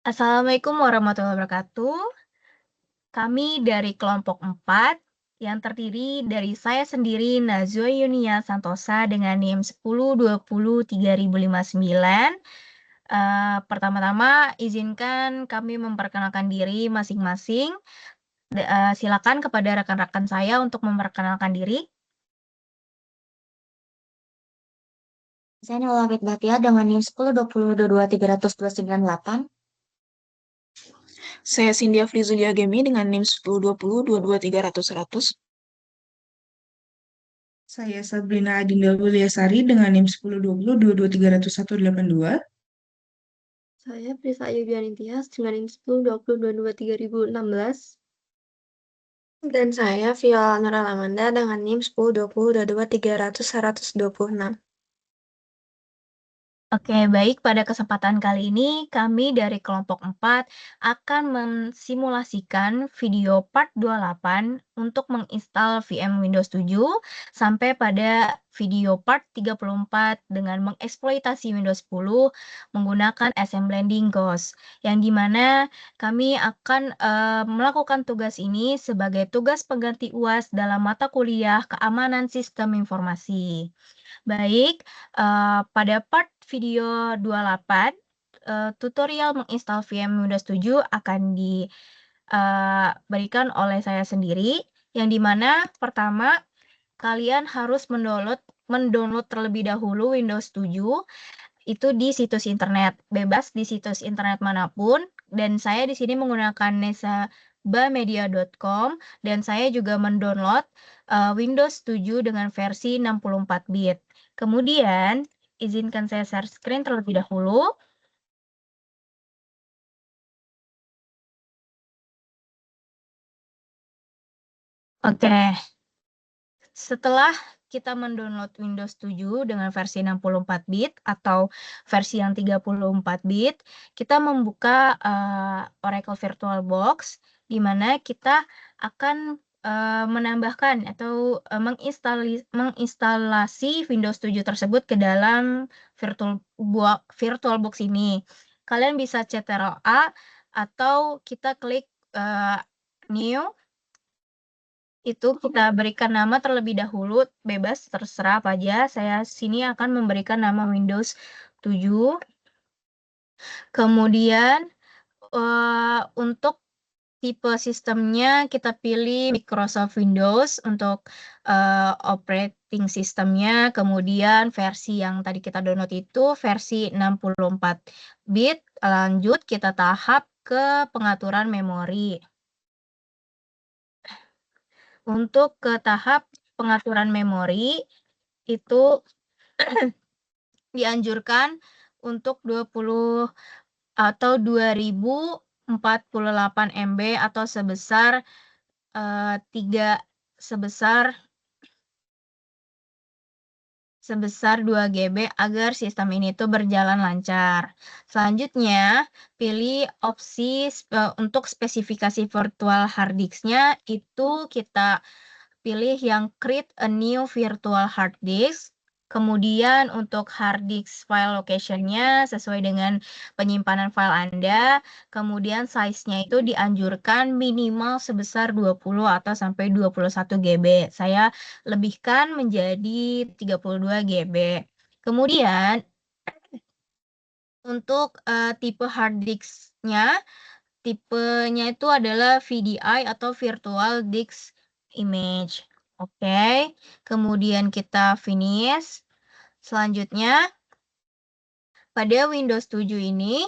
Assalamualaikum warahmatullahi wabarakatuh. Kami dari kelompok 4 yang terdiri dari saya sendiri Nazwa Yunia Santosa dengan NIM 10203059. Pertama-tama izinkan kami memperkenalkan diri masing-masing. Silakan kepada rekan-rekan saya untuk memperkenalkan diri. Saya Nela Batia dengan NIM 1020223298. Saya Cindy Afrizulia Gemi dengan NIM 1020222300. Saya Sabrina Adinda Wuliasari dengan NIM 1020223182. Saya Prisa Yubian Tias dengan NIM 1020223016. Dan saya Viola Nuralamanda dengan NIM 102022300126. Oke, baik. Pada kesempatan kali ini, kami dari kelompok 4 akan mensimulasikan video part 28 untuk menginstal VM Windows 7 sampai pada video part 34 dengan mengeksploitasi Windows 10 menggunakan SM Blending Ghost, yang dimana kami akan melakukan tugas ini sebagai tugas pengganti UAS dalam mata kuliah Keamanan Sistem Informasi. Baik, pada part video 28, tutorial menginstal VM Windows 7 akan diberikan oleh saya sendiri, yang dimana pertama, kalian harus mendownload terlebih dahulu Windows 7, itu di situs internet, bebas di situs internet manapun, dan saya di sini menggunakan nesabamedia.com, dan saya juga mendownload Windows 7 dengan versi 64 bit. Kemudian, izinkan saya share screen terlebih dahulu. Oke. Setelah kita mendownload Windows 7 dengan versi 64 bit atau versi yang 34 bit, kita membuka Oracle VirtualBox, di mana kita akan menambahkan atau menginstalasi Windows 7 tersebut ke dalam VirtualBox ini. Kalian bisa Ctrl+A atau kita klik New. Itu kita berikan nama terlebih dahulu, bebas, terserah apa aja. Saya sini akan memberikan nama Windows 7. Kemudian untuk tipe sistemnya kita pilih Microsoft Windows untuk operating sistemnya. Kemudian versi yang tadi kita download itu versi 64 bit. Lanjut kita tahap ke pengaturan memori. Untuk ke tahap pengaturan memori, itu dianjurkan untuk 20 atau 2048 MB atau sebesar 2 GB agar sistem ini tuh berjalan lancar. Selanjutnya, pilih opsi untuk spesifikasi virtual hard disk-nya, itu kita pilih yang create a new virtual hard disk. Kemudian untuk hard disk file location-nya sesuai dengan penyimpanan file Anda. Kemudian size-nya itu dianjurkan minimal sebesar 20 atau sampai 21 GB. Saya lebihkan menjadi 32 GB. Kemudian untuk tipe hard disk-nya, tipenya itu adalah VDI atau Virtual Disk Image. Oke, kemudian kita finish. Selanjutnya, pada Windows 7 ini,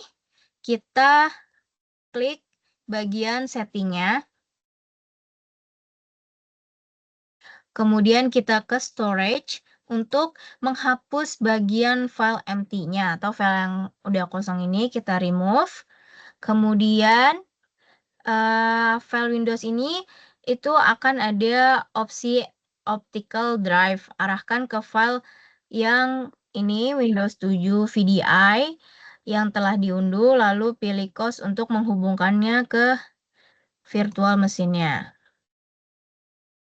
kita klik bagian settingnya. Kemudian kita ke storage untuk menghapus bagian file empty-nya atau file yang udah kosong ini kita remove. Kemudian file Windows ini itu akan ada opsi optical drive. Arahkan ke file yang ini Windows 7 VDI yang telah diunduh, lalu pilih COS untuk menghubungkannya ke virtual mesinnya.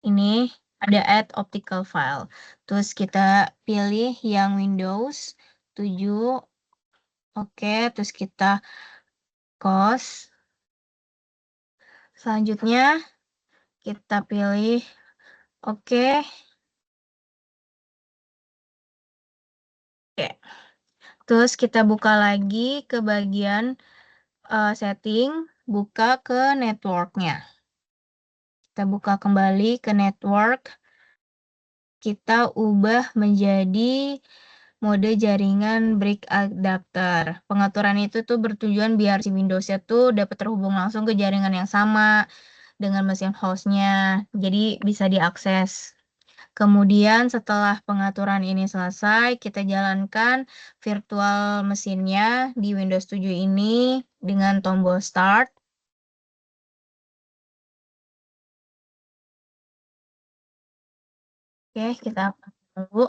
Ini ada add optical file. Terus kita pilih yang Windows 7. Oke, terus kita cos. Selanjutnya kita pilih oke. Oke. Terus kita buka lagi ke bagian setting, buka ke network-nya. Kita buka kembali ke network. Kita ubah menjadi mode jaringan brick adapter. Pengaturan itu tuh bertujuan biar si Windows-nya tuh dapat terhubung langsung ke jaringan yang sama dengan mesin host-nya. Jadi bisa diakses. Kemudian setelah pengaturan ini selesai, kita jalankan virtual mesinnya di Windows 7 ini dengan tombol Start. Oke, kita tunggu.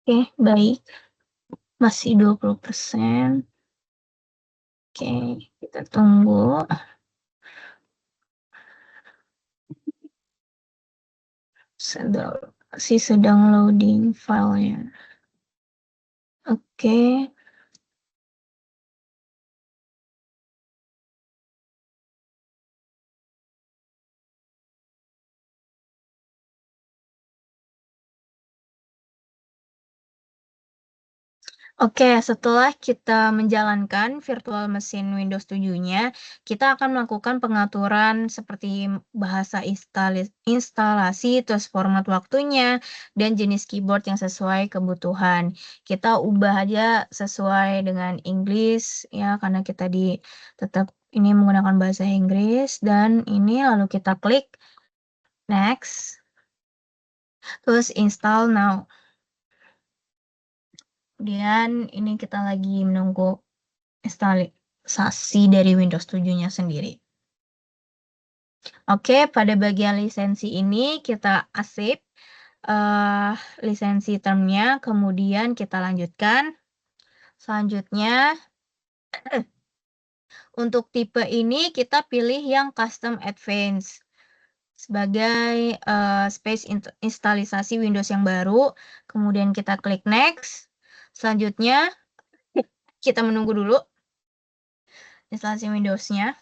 Oke, baik. Masih 20%. Oke, kita tunggu. Sedang loading filenya. Oke. Oke, setelah kita menjalankan virtual mesin Windows 7-nya, kita akan melakukan pengaturan seperti bahasa instalasi, terus format waktunya, dan jenis keyboard yang sesuai kebutuhan. Kita ubah aja sesuai dengan Inggris, ya, karena kita tetap ini menggunakan bahasa Inggris, dan ini lalu kita klik Next, terus Install Now. Kemudian ini kita lagi menunggu instalisasi dari Windows 7-nya sendiri. Oke, pada bagian lisensi ini kita accept lisensi termnya, kemudian kita lanjutkan. Selanjutnya, untuk tipe ini kita pilih yang Custom Advanced sebagai space instalisasi Windows yang baru. Kemudian kita klik Next. Selanjutnya, kita menunggu dulu instalasi Windows-nya.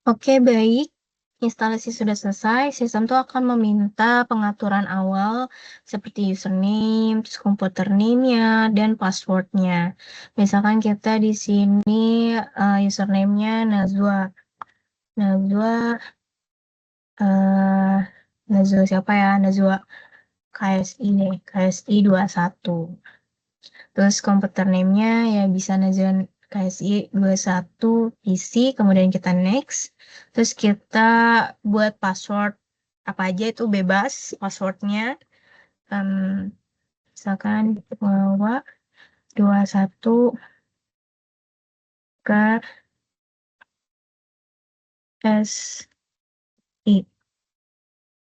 Oke, baik. Instalasi sudah selesai. Sistem itu akan meminta pengaturan awal seperti username, terus komputer name-nya, dan password-nya. Misalkan kita di sini username-nya Nazwa. Nazwa siapa ya? Nazwa KSI deh, KSI 21. Terus komputer name-nya ya bisa Nazwa KSI 21 PC, kemudian kita next. Terus kita buat password apa aja itu bebas passwordnya. Misalkan bahwa 21 KSI.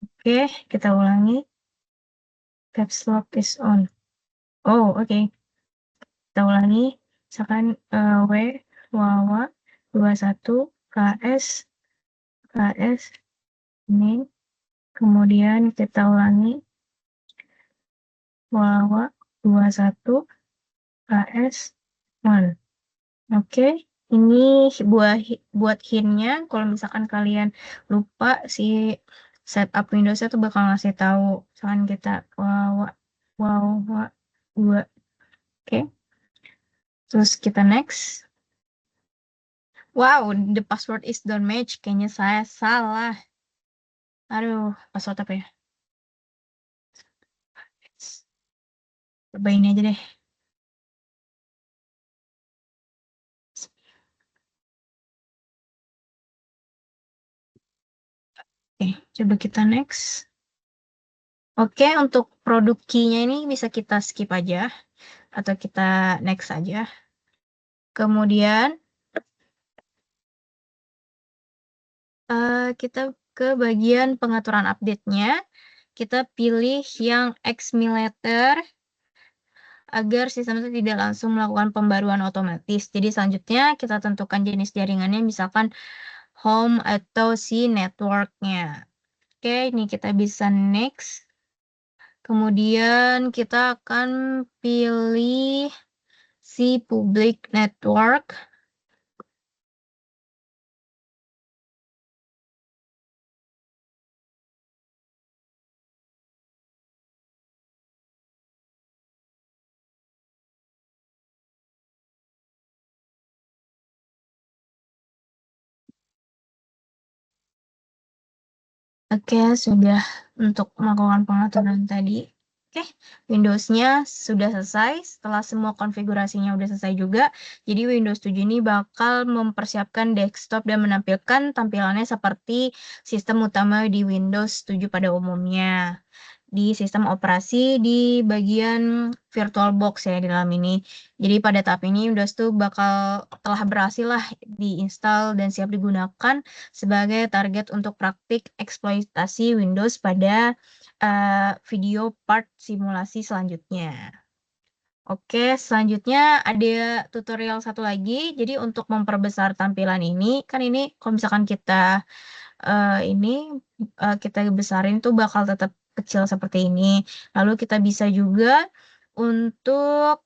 Oke, kita ulangi. Caps lock is on. Oh, oke. Kita ulangi. Misalkan Wawa 21 KS ini. Kemudian kita ulangi. Wawa 21 KS 1. Oke, ini buat hint-nya kalau misalkan kalian lupa si setup Windows-nya tuh bakal ngasih tahu misalkan kita dua. Oke. Terus kita next. Wow, the password is don't match. Kayaknya saya salah. Aduh, password apa ya? Coba ini aja deh. Oke, coba kita next. Oke, untuk produk key-nya ini bisa kita skip aja. Atau kita next aja. Kemudian, kita ke bagian pengaturan update-nya. Kita pilih yang Xmilater agar sistem itu tidak langsung melakukan pembaruan otomatis. Jadi selanjutnya kita tentukan jenis jaringannya, misalkan home atau si network-nya. Oke, ini kita bisa next. Kemudian kita akan pilih si public network. Oke, sudah untuk melakukan pengaturan tadi. Oke, Windows-nya sudah selesai. Setelah semua konfigurasinya sudah selesai juga, jadi Windows 7 ini bakal mempersiapkan desktop dan menampilkan tampilannya seperti sistem utama di Windows 7 pada umumnya. Di sistem operasi di bagian VirtualBox ya di dalam ini. Jadi pada tahap ini Windows tuh telah berhasil lah diinstal dan siap digunakan sebagai target untuk praktik eksploitasi Windows pada video part simulasi selanjutnya. Oke, selanjutnya ada tutorial satu lagi. Jadi untuk memperbesar tampilan ini, kan ini kalau misalkan kita kita besarin tuh bakal tetap kecil seperti ini. Lalu kita bisa juga untuk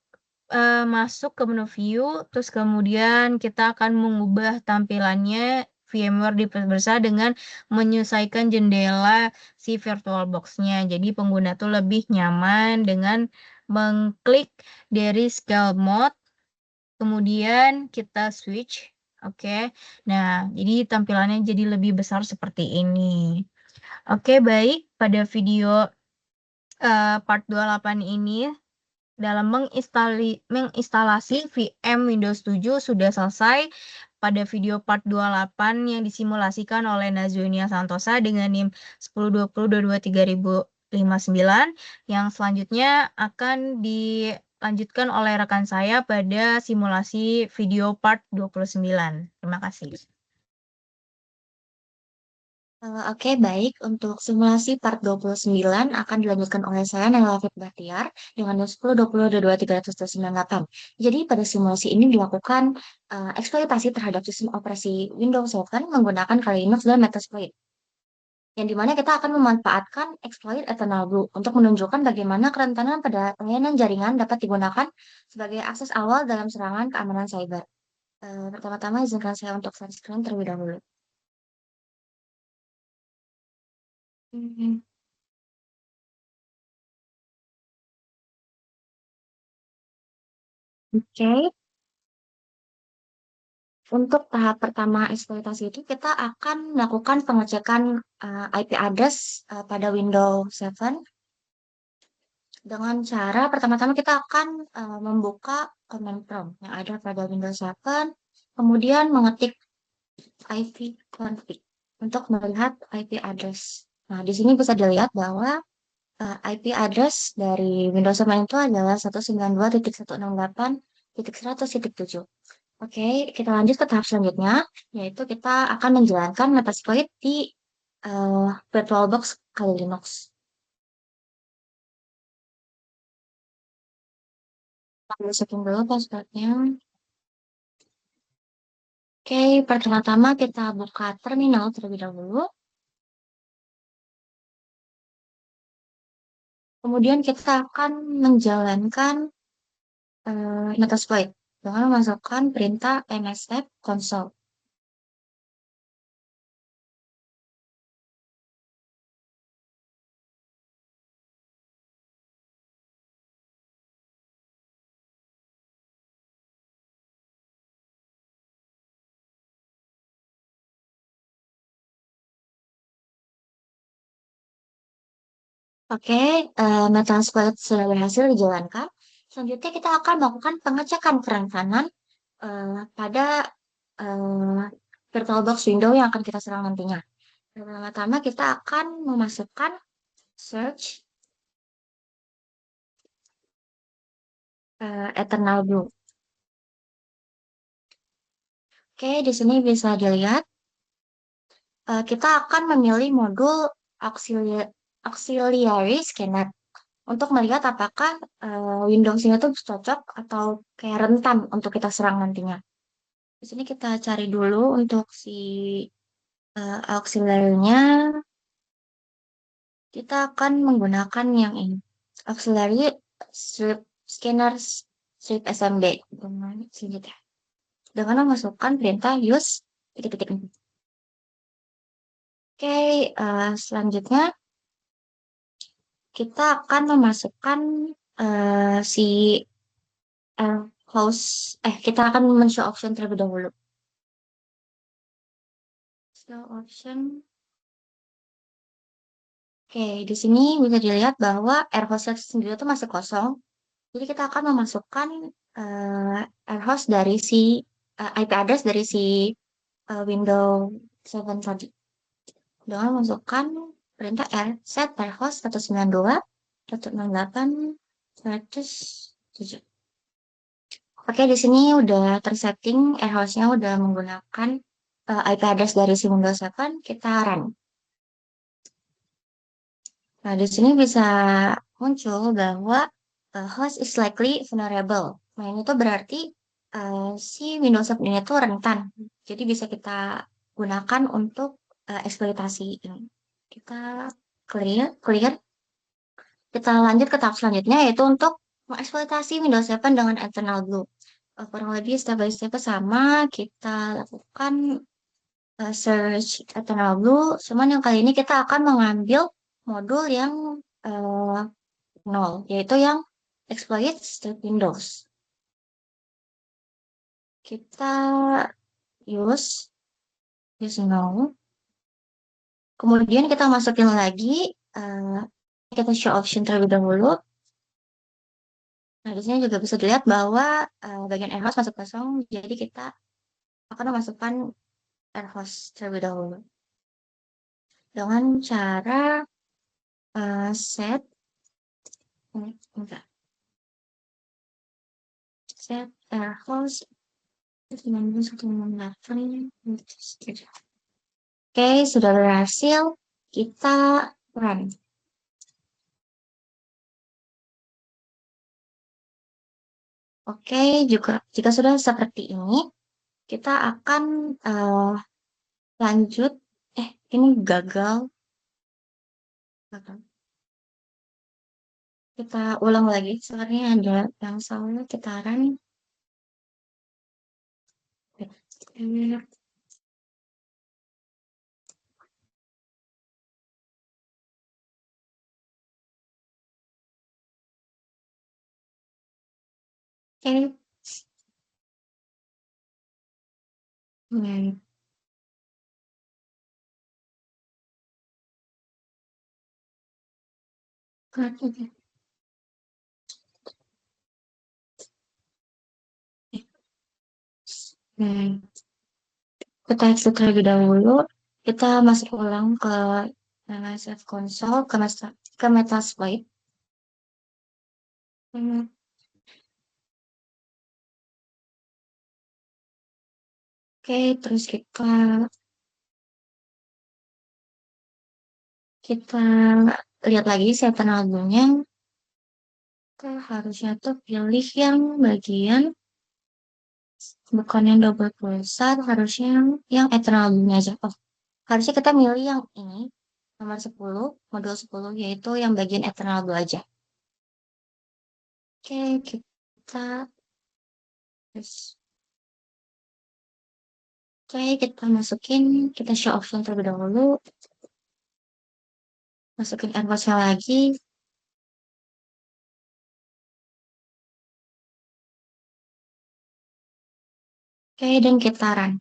masuk ke menu view, terus kemudian kita akan mengubah tampilannya VMware diperbesar dengan menyesuaikan jendela si VirtualBox-nya. Jadi pengguna tuh lebih nyaman dengan mengklik dari scale mode, kemudian kita switch. Oke, nah jadi tampilannya jadi lebih besar seperti ini. Oke, baik. Pada video part 28 ini, dalam menginstalasi VM Windows 7 sudah selesai. Pada video part 28 yang disimulasikan oleh Nazunia Santosa dengan NIM 1020223059, yang selanjutnya akan dilanjutkan oleh rekan saya pada simulasi video part 29. Terima kasih. Oke, baik. Untuk simulasi part 29 akan dilanjutkan oleh saya, Naila Afif Bahtiar, dengan NIM 1020223098. Jadi, pada simulasi ini dilakukan eksploitasi terhadap sistem operasi Windows 7 menggunakan Kali Linux dan Metasploit. Yang dimana kita akan memanfaatkan exploit eternal blue untuk menunjukkan bagaimana kerentanan pada layanan jaringan dapat digunakan sebagai akses awal dalam serangan keamanan cyber. Pertama-tama izinkan saya untuk share screen terlebih dahulu. Oke. Untuk tahap pertama eksploitasi itu kita akan melakukan pengecekan IP address pada Windows 7 dengan cara pertama-tama kita akan membuka command prompt yang ada pada Windows 7, kemudian mengetik ipconfig untuk melihat IP address. Nah, di sini bisa dilihat bahwa IP address dari Windows 7 itu adalah 192.168.100.7. Oke, kita lanjut ke tahap selanjutnya, yaitu kita akan menjalankan Metasploit di VirtualBox Kali Linux. Kita setting dulu passwordnya. Oke, pertama-tama kita buka terminal terlebih dahulu. Kemudian kita akan menjalankan Metasploit dengan memasukkan perintah msf console. Oke, Metasploit sudah berhasil dijalankan. Selanjutnya kita akan melakukan pengecekan kerentanan pada eh, VirtualBox window yang akan kita serang nantinya. Pertama-tama kita akan memasukkan search Eternal Blue. Oke, di sini bisa dilihat kita akan memilih modul auxiliary scanner untuk melihat apakah Windows ini tuh cocok atau kayak rentan untuk kita serang nantinya. Di sini kita cari dulu untuk si auxiliary-nya. Kita akan menggunakan yang ini. Auxiliary strip scanner strip SMB. Selanjutnya. Dengan memasukkan perintah use titik-titik ini. Oke, selanjutnya kita akan memasukkan si kita akan men-show option terlebih dahulu. Show option. Oke, di sini bisa dilihat bahwa airhost sendiri itu masih kosong. Jadi kita akan memasukkan airhost dari si IP address dari si Windows 7 tadi. Dengan memasukkan perintah set airhost 192.168.107. Oke, di sini udah tersetting airhost-nya udah menggunakan IP address dari si Windows 7, kita run. Nah, di sini bisa muncul bahwa host is likely vulnerable. Nah, ini tuh berarti si Windows 7 ini tuh rentan. Jadi bisa kita gunakan untuk eksploitasi ini. Kita clear. Kita lanjut ke tahap selanjutnya yaitu untuk mengeksploitasi Windows 7 dengan Eternal Blue. Kurang lebih step by step sama kita lakukan search Eternal Blue. Cuman yang kali ini kita akan mengambil modul yang nol, yaitu yang exploit state Windows. Kita use no. Kemudian kita masukin lagi, kita show option terlebih dahulu. Nah, di sini juga bisa dilihat bahwa bagian airhost masuk kosong, jadi kita akan memasukkan airhost terlebih dahulu. Dengan cara set, set airhost 9.168. Oke, sudah berhasil. Kita run. Oke, jika sudah seperti ini, kita akan lanjut. Ini gagal. Kita ulang lagi. Sebenarnya ada yang salah. Kita run. Oke. Kita exit terlebih dahulu. Kita masuk ulang ke Save Console, ke Metasploit. Oke, terus kita lihat lagi setan albumnya. Kita harusnya tuh pilih yang bagian bukan yang double pulsar, harusnya yang eternal albumnya aja. Oh, harusnya kita milih yang ini nomor 10, modul 10 yaitu yang bagian eternal blue aja. Oke, kita masukin, kita show option terlebih dahulu. Masukin airbox-nya lagi. Oke, dan kita run.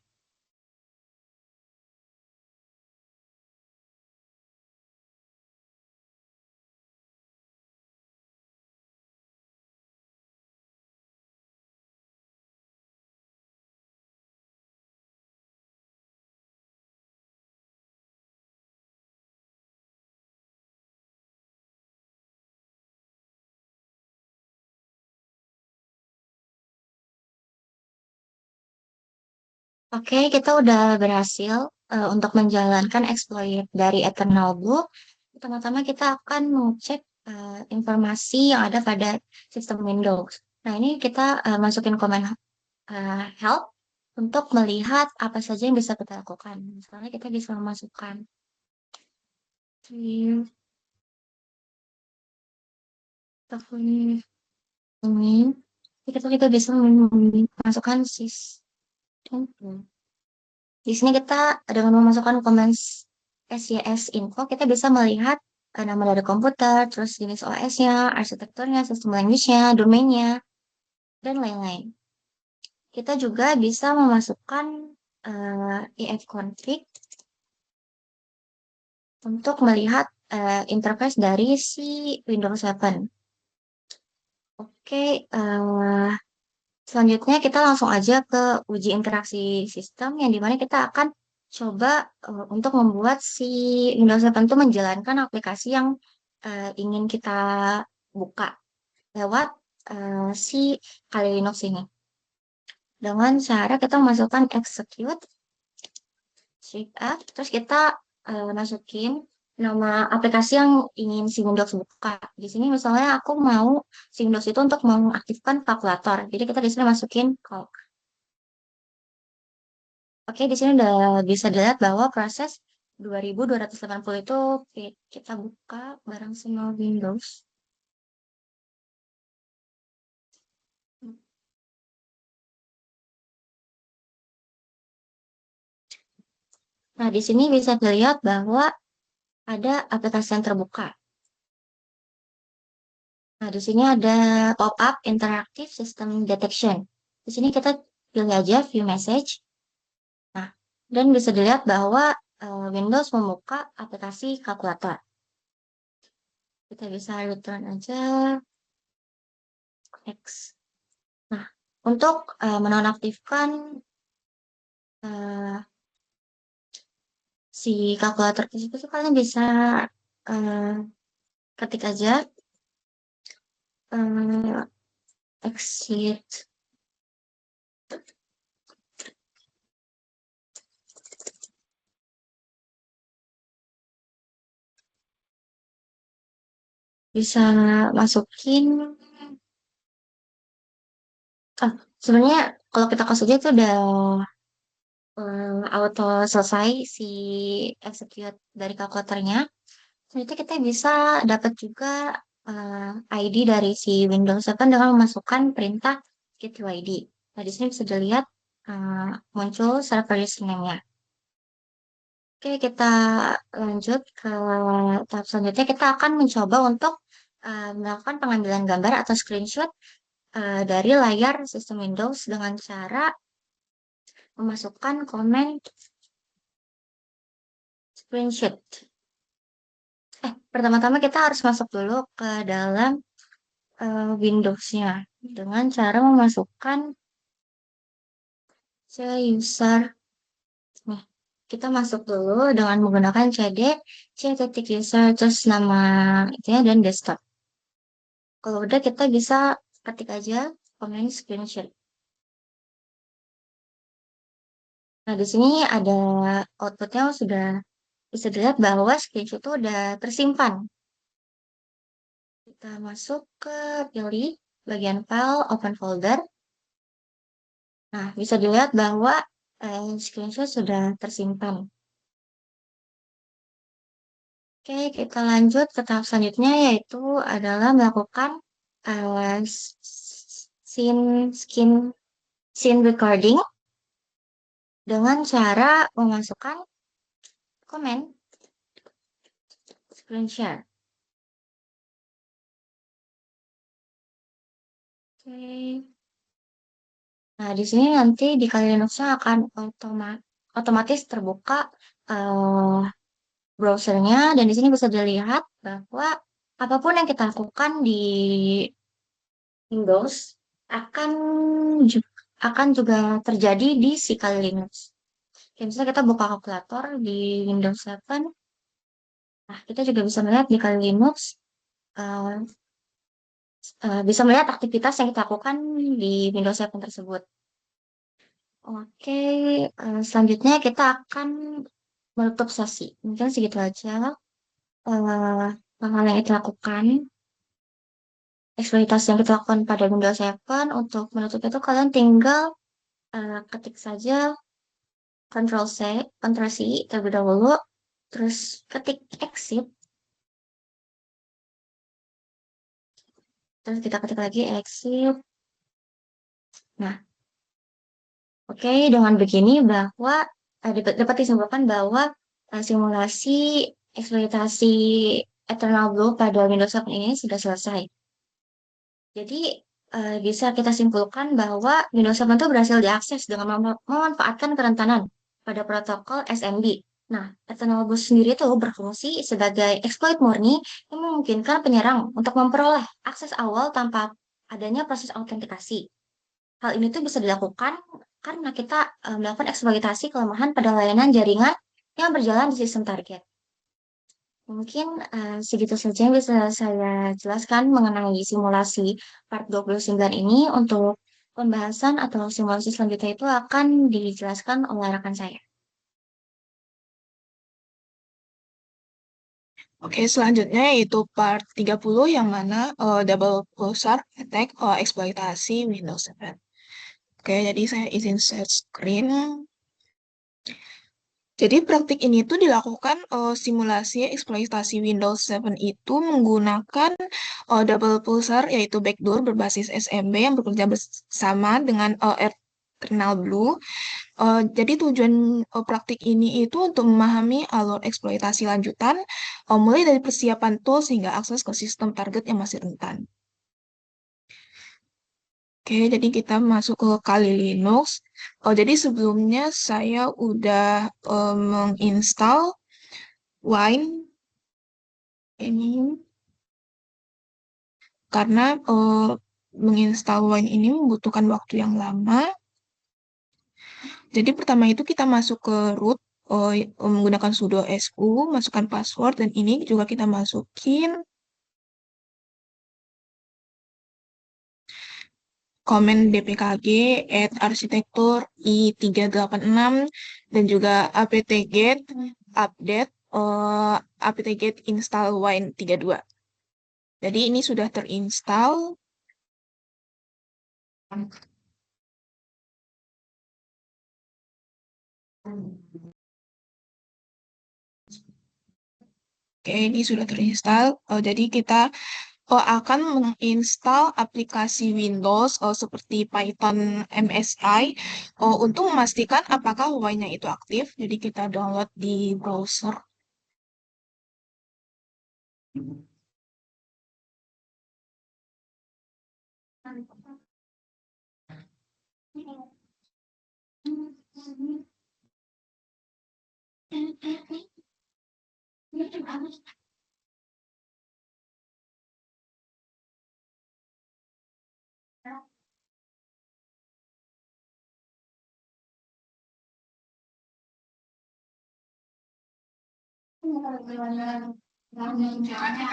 Oke, kita udah berhasil untuk menjalankan exploit dari Eternal Blue. Pertama-tama kita akan mengecek informasi yang ada pada sistem Windows. Nah, ini kita masukin komen help untuk melihat apa saja yang bisa kita lakukan. Misalnya kita bisa memasukkan di tahun ini, kita juga bisa memasukkan sistem. Di sini kita dengan memasukkan komen SYS info, kita bisa melihat nama dari komputer, terus jenis OS-nya, arsitekturnya, sistem language-nya, domainnya, dan lain-lain. Kita juga bisa memasukkan ifconfig untuk melihat interface dari si Windows 7. Oke, selanjutnya kita langsung aja ke uji interaksi sistem yang dimana kita akan coba untuk membuat si Windows 7 itu menjalankan aplikasi yang ingin kita buka lewat si Kali Linux ini. Dengan cara kita memasukkan execute Shift F, terus kita masukin nama aplikasi yang ingin si Windows buka. Di sini misalnya aku mau si Windows itu untuk mengaktifkan kalkulator. Jadi kita di sini masukin calc. Oke, di sini udah bisa dilihat bahwa proses 2280 itu kita buka bareng semua Windows. Nah, di sini bisa dilihat bahwa ada aplikasi yang terbuka. Nah, di sini ada pop-up Interactive System Detection. Di sini kita pilih aja View Message. Nah, dan bisa dilihat bahwa Windows membuka aplikasi kalkulator. Kita bisa return aja X. Nah, untuk menonaktifkan si kalkulator tersebut kalian bisa ketik aja exit bisa masukin sebenarnya kalau kita kasih aja itu udah auto selesai si execute dari kalkulatornya. Selanjutnya kita bisa dapat juga ID dari si Windows 7 dengan memasukkan perintah get UID. Nah, di sini bisa dilihat muncul server username-nya. Oke, kita lanjut ke tahap selanjutnya. Kita akan mencoba untuk melakukan pengambilan gambar atau screenshot dari layar sistem Windows dengan cara memasukkan komen screenshot. Pertama-tama kita harus masuk dulu ke dalam Windows-nya dengan cara memasukkan user. Nih, kita masuk dulu dengan menggunakan cd c.user terus nama itunya dan desktop. Kalau udah kita bisa ketik aja komen screenshot. Nah, di sini ada outputnya sudah bisa dilihat bahwa screenshot itu udah tersimpan. Kita masuk ke pilih bagian file, open folder. Nah, bisa dilihat bahwa screenshot sudah tersimpan. Oke, kita lanjut ke tahap selanjutnya yaitu adalah melakukan scene recording dengan cara memasukkan komen screen share. Oke. Nah, di sini nanti di Kali Linux-nya akan otomatis terbuka browsernya dan di sini bisa dilihat bahwa apapun yang kita lakukan di Windows akan juga terjadi di si Kali Linux. Kayak misalnya kita buka kalkulator di Windows 7, nah kita juga bisa melihat di Kali Linux bisa melihat aktivitas yang kita lakukan di Windows 7 tersebut. Oke, selanjutnya kita akan menutup sesi. Mungkin segitu aja hal-hal yang kita lakukan, eksploitasi yang kita lakukan pada Windows 7. Untuk menutup itu kalian tinggal ketik saja Ctrl C terlebih dahulu, terus ketik exit, terus kita ketik lagi exit. Nah, oke, dengan begini bahwa dapat disimpulkan bahwa simulasi eksploitasi Eternal Blue pada Windows 7 ini sudah selesai. Jadi bisa kita simpulkan bahwa Windows 7 itu berhasil diakses dengan memanfaatkan kerentanan pada protokol SMB. Nah, Eternal Blue sendiri itu berfungsi sebagai exploit murni yang memungkinkan penyerang untuk memperoleh akses awal tanpa adanya proses autentikasi. Hal ini tuh bisa dilakukan karena kita melakukan eksploitasi kelemahan pada layanan jaringan yang berjalan di sistem target. Mungkin segitu saja yang bisa saya jelaskan mengenai simulasi part 29 ini. Untuk pembahasan atau simulasi selanjutnya itu akan dijelaskan oleh rekan saya. Oke, selanjutnya yaitu part 30 yang mana double pulsar attack eksploitasi Windows 7. Oke, jadi saya izin share screen. Jadi praktik ini tuh dilakukan simulasi eksploitasi Windows 7 itu menggunakan double pulsar yaitu backdoor berbasis SMB yang bekerja bersama dengan Eternal Blue. Jadi tujuan praktik ini itu untuk memahami alur eksploitasi lanjutan, mulai dari persiapan tools hingga akses ke sistem target yang masih rentan. Oke, jadi kita masuk ke Kali Linux. Jadi sebelumnya saya udah menginstal Wine ini karena menginstal Wine ini membutuhkan waktu yang lama. Jadi pertama itu kita masuk ke root menggunakan sudo su, masukkan password, dan ini juga kita masukin komen dpkg @arsitektur i386 dan juga apt-get update apt-get install wine 32. Jadi ini sudah terinstall. Oke, ini sudah terinstall. Jadi kita akan menginstal aplikasi Windows seperti Python MSI untuk memastikan apakah Wine-nya itu aktif. Jadi kita download di browser.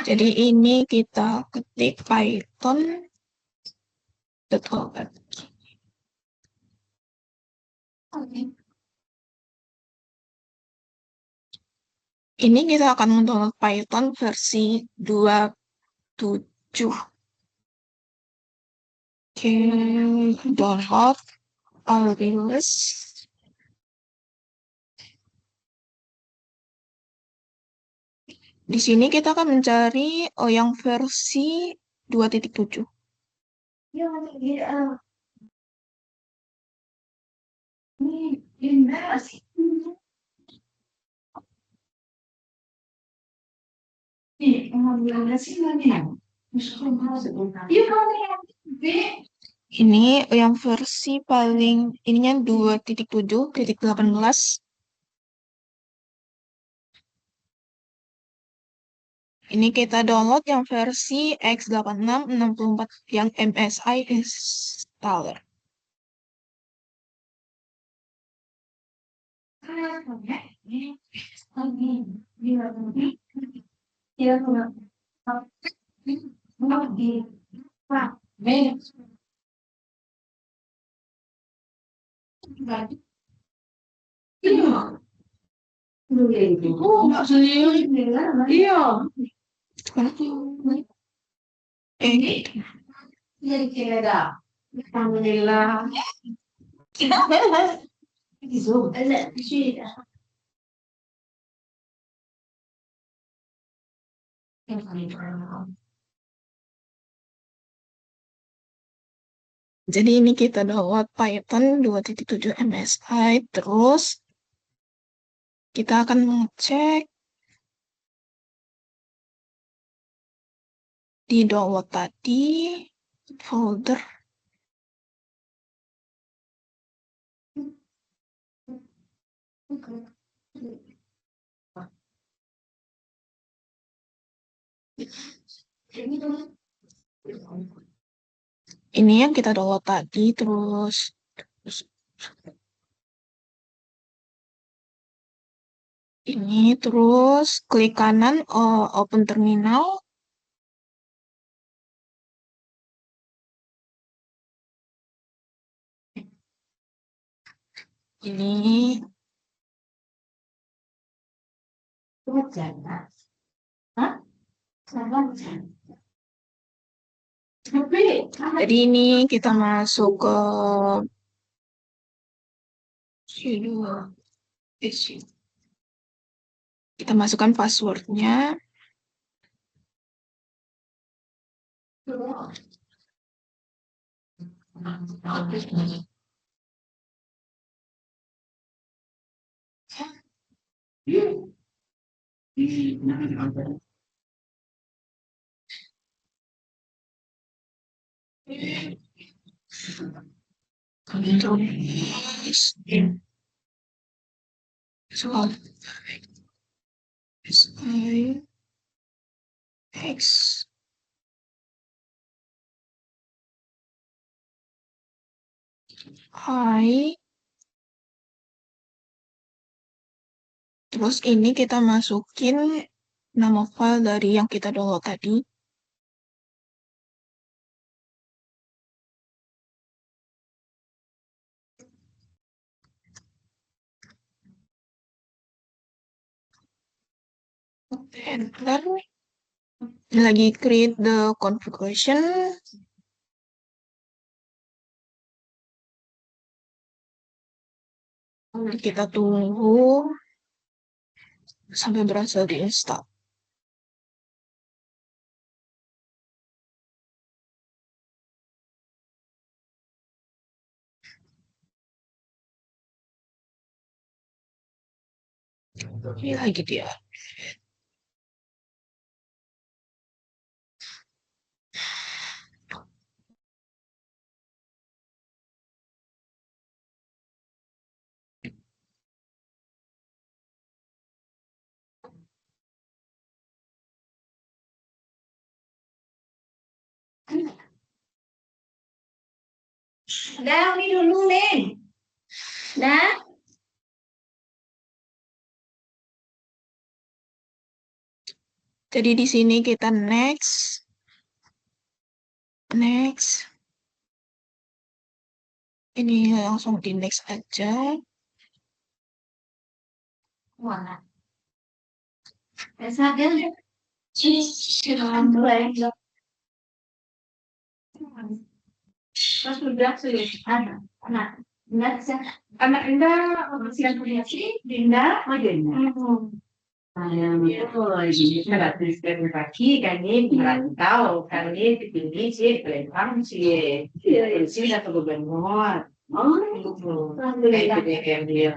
Jadi ini kita ketik Python. Ini kita akan mendownload Python versi 27. Oke, download, rilis. Di sini kita akan mencari yang versi 2.7. Ini yang versi paling ininya 2.7.18. Ini kita download yang versi x8664 yang MSI installer. Gitu. Alhamdulillah. Jadi ini kita download Python 2.7 MSI, terus kita akan mengecek di download tadi folder ini yang kita download tadi, terus ini, terus klik kanan open terminal. Ini jadi ini kita masuk ke kita masukkan passwordnya. Terus soal X I. Terus ini kita masukin nama file dari yang kita download tadi. Enter. Lagi create the configuration. Kita tunggu sampai berhasil diinstal. Ini lagi dia. Dah, ini dulu, Len. Dah. Jadi di sini kita next. Next. Ini langsung di next aja. Wah. Esa dia. Terus udah sulit. Anak. Anak Dinda masih punya sih, Dinda. Oh, Dinda. Nggak tuliskan kaki kan ini tahu kan ini tinggi sih pelempang sih sih satu bebenor kayak gitu yang dia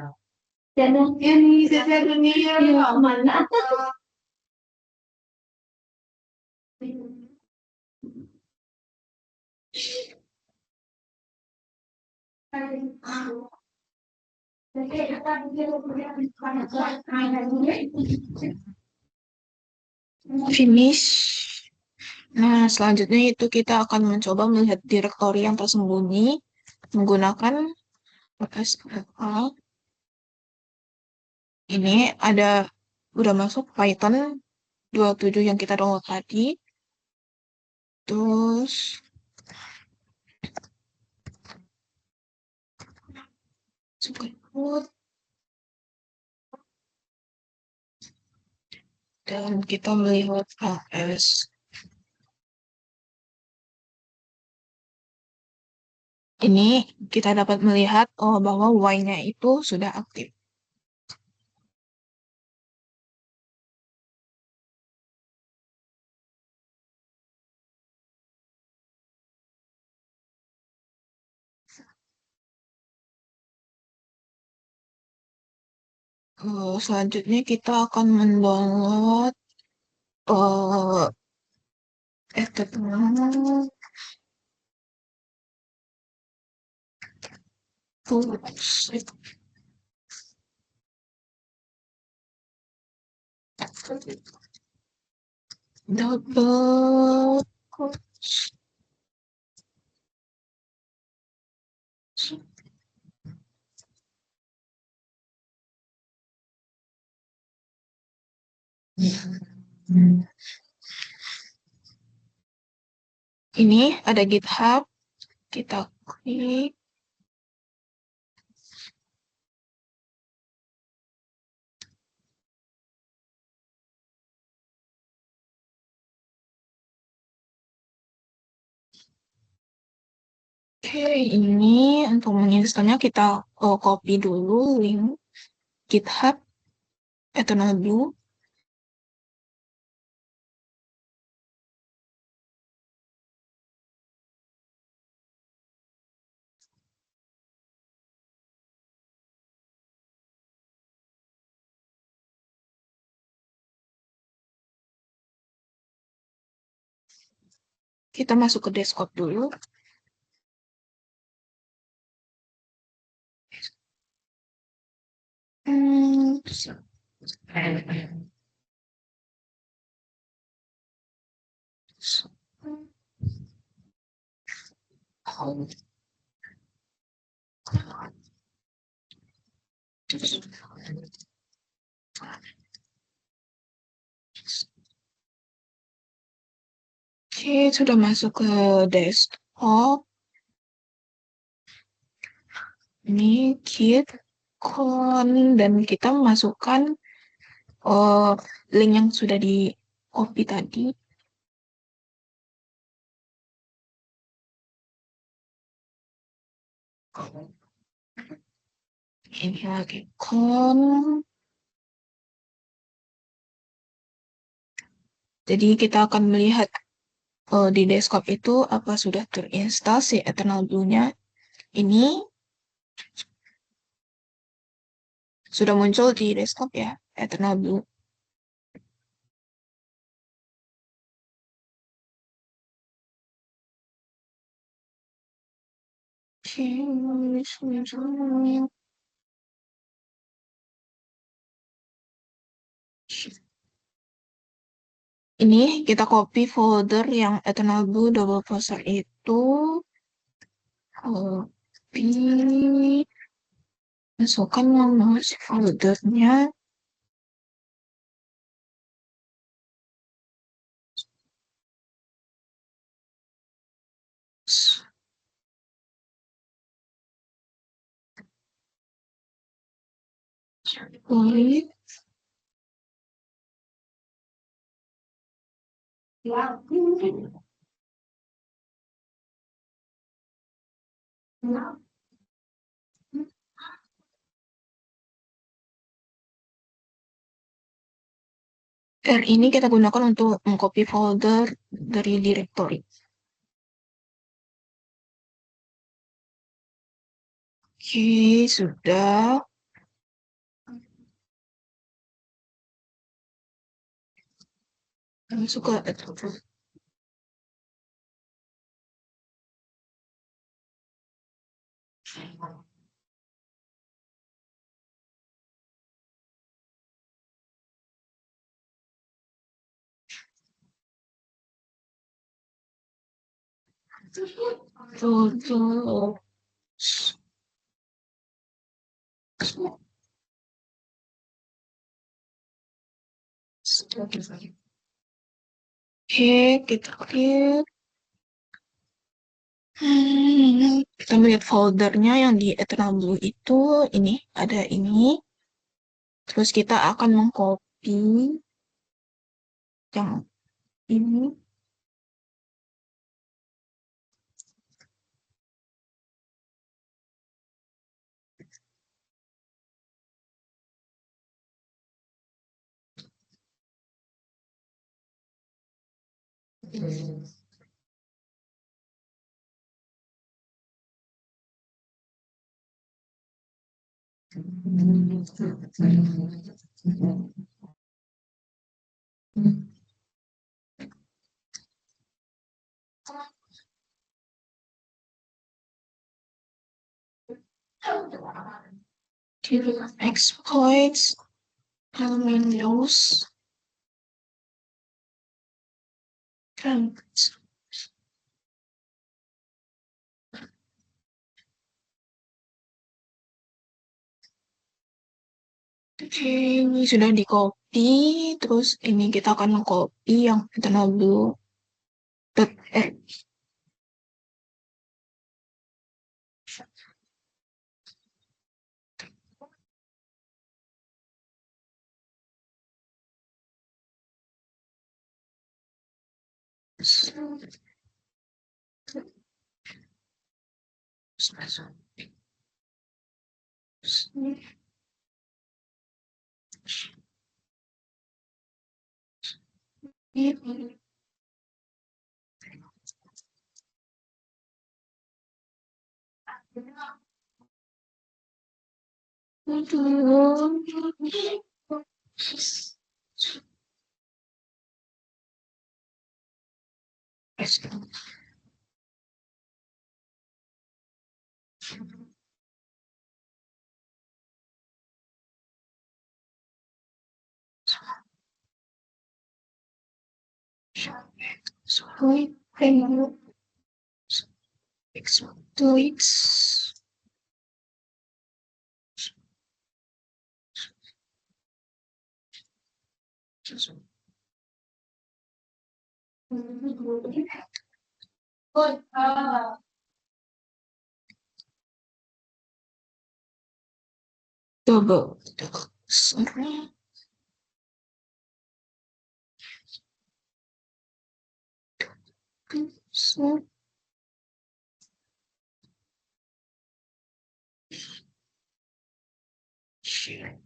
dan ini saya dunia mana Finish. Nah, selanjutnya itu kita akan mencoba melihat direktori yang tersembunyi menggunakan SFA. Ini ada udah masuk Python 27 yang kita download tadi. Terus dan kita melihat AS. Ini kita dapat melihat bahwa Y-nya itu sudah aktif. Selanjutnya kita akan mendownload tools. Double quotes. Ini ada GitHub, kita klik. Oke, ini untuk menginstalnya kita copy dulu link GitHub Eternal Blue. Kita masuk ke desktop dulu. Oke, sudah masuk ke desktop. Ini git-con dan kita masukkan link yang sudah di copy tadi. Ini lagi con. Jadi kita akan melihat di desktop itu apa sudah terinstall si Eternal Blue-nya. Ini sudah muncul di desktop ya, Eternal Blue. Ini kita copy folder yang Eternal Blue double poster itu. Copy. Masukkan nama si foldernya. Klik. R ini kita gunakan untuk mengcopy folder dari directory. Oke, sudah. Masuk ke tutup. Oke, kita klik. Kita melihat foldernya yang di Eternal Blue itu, ini, ada ini. Terus kita akan mengcopy yang ini. Exploits, Windows, kan. Oke, ini sudah di copy, terus ini kita akan copy yang Eternal Blue. Exploits. Double. Sorry. So, share.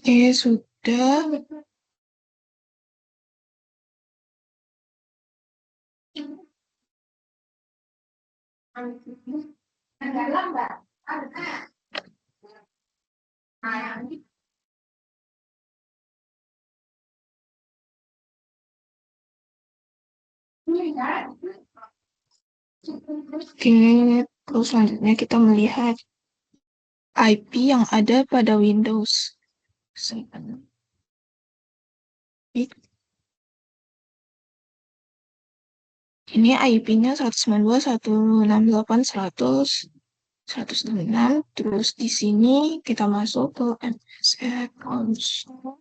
Oke, sudah. Oke, terus selanjutnya kita melihat IP yang ada pada Windows 7. Ini IP-nya 192.168.100.106. Terus di sini kita masuk ke MSF Console.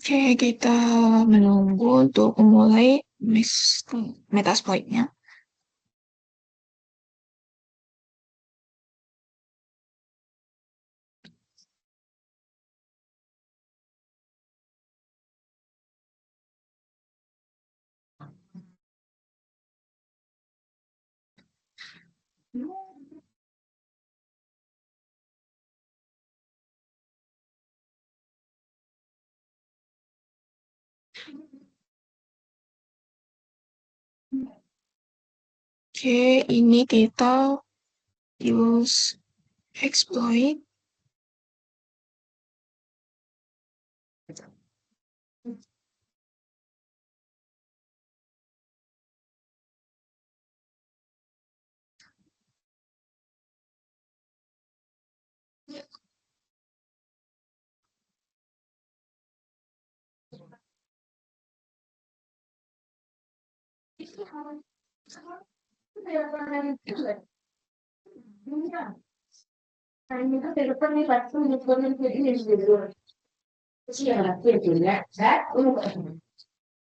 Oke, kita menunggu untuk memulai Metasploit-nya. Oke, ini kita use exploit.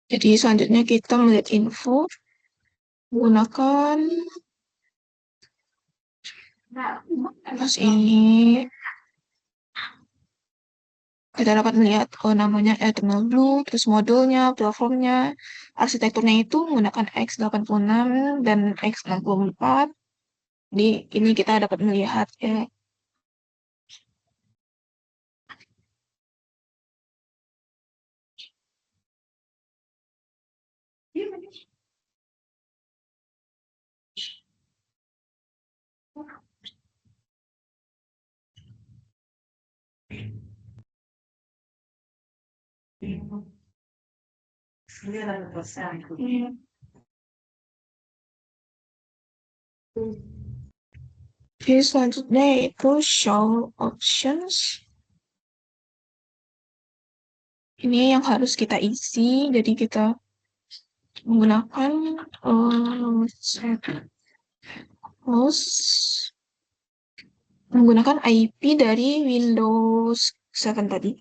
Jadi selanjutnya kita melihat info menggunakan mas ini. Kita dapat melihat namanya Eternal Blue, terus modulnya, platformnya, arsitekturnya itu menggunakan x86 dan x64. Di ini kita dapat melihat ya. Oke, selanjutnya yaitu show options. Ini yang harus kita isi, jadi kita menggunakan host menggunakan IP dari Windows 7 tadi.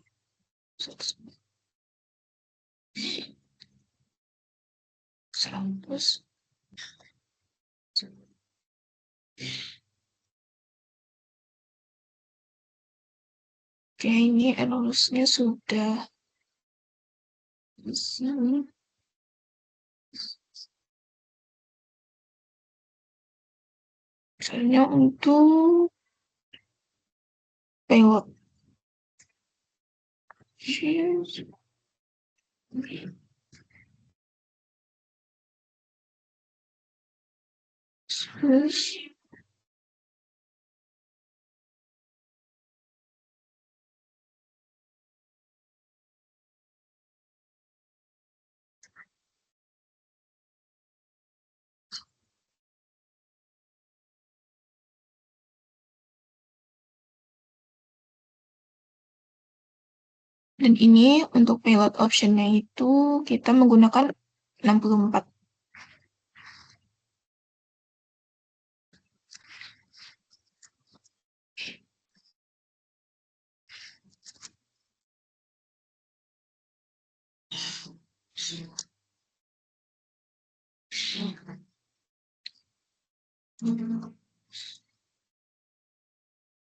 Terus oke, ini errornya sudah di sini. Misalnya untuk payload. Terus dan ini untuk payload optionnya itu kita menggunakan 64.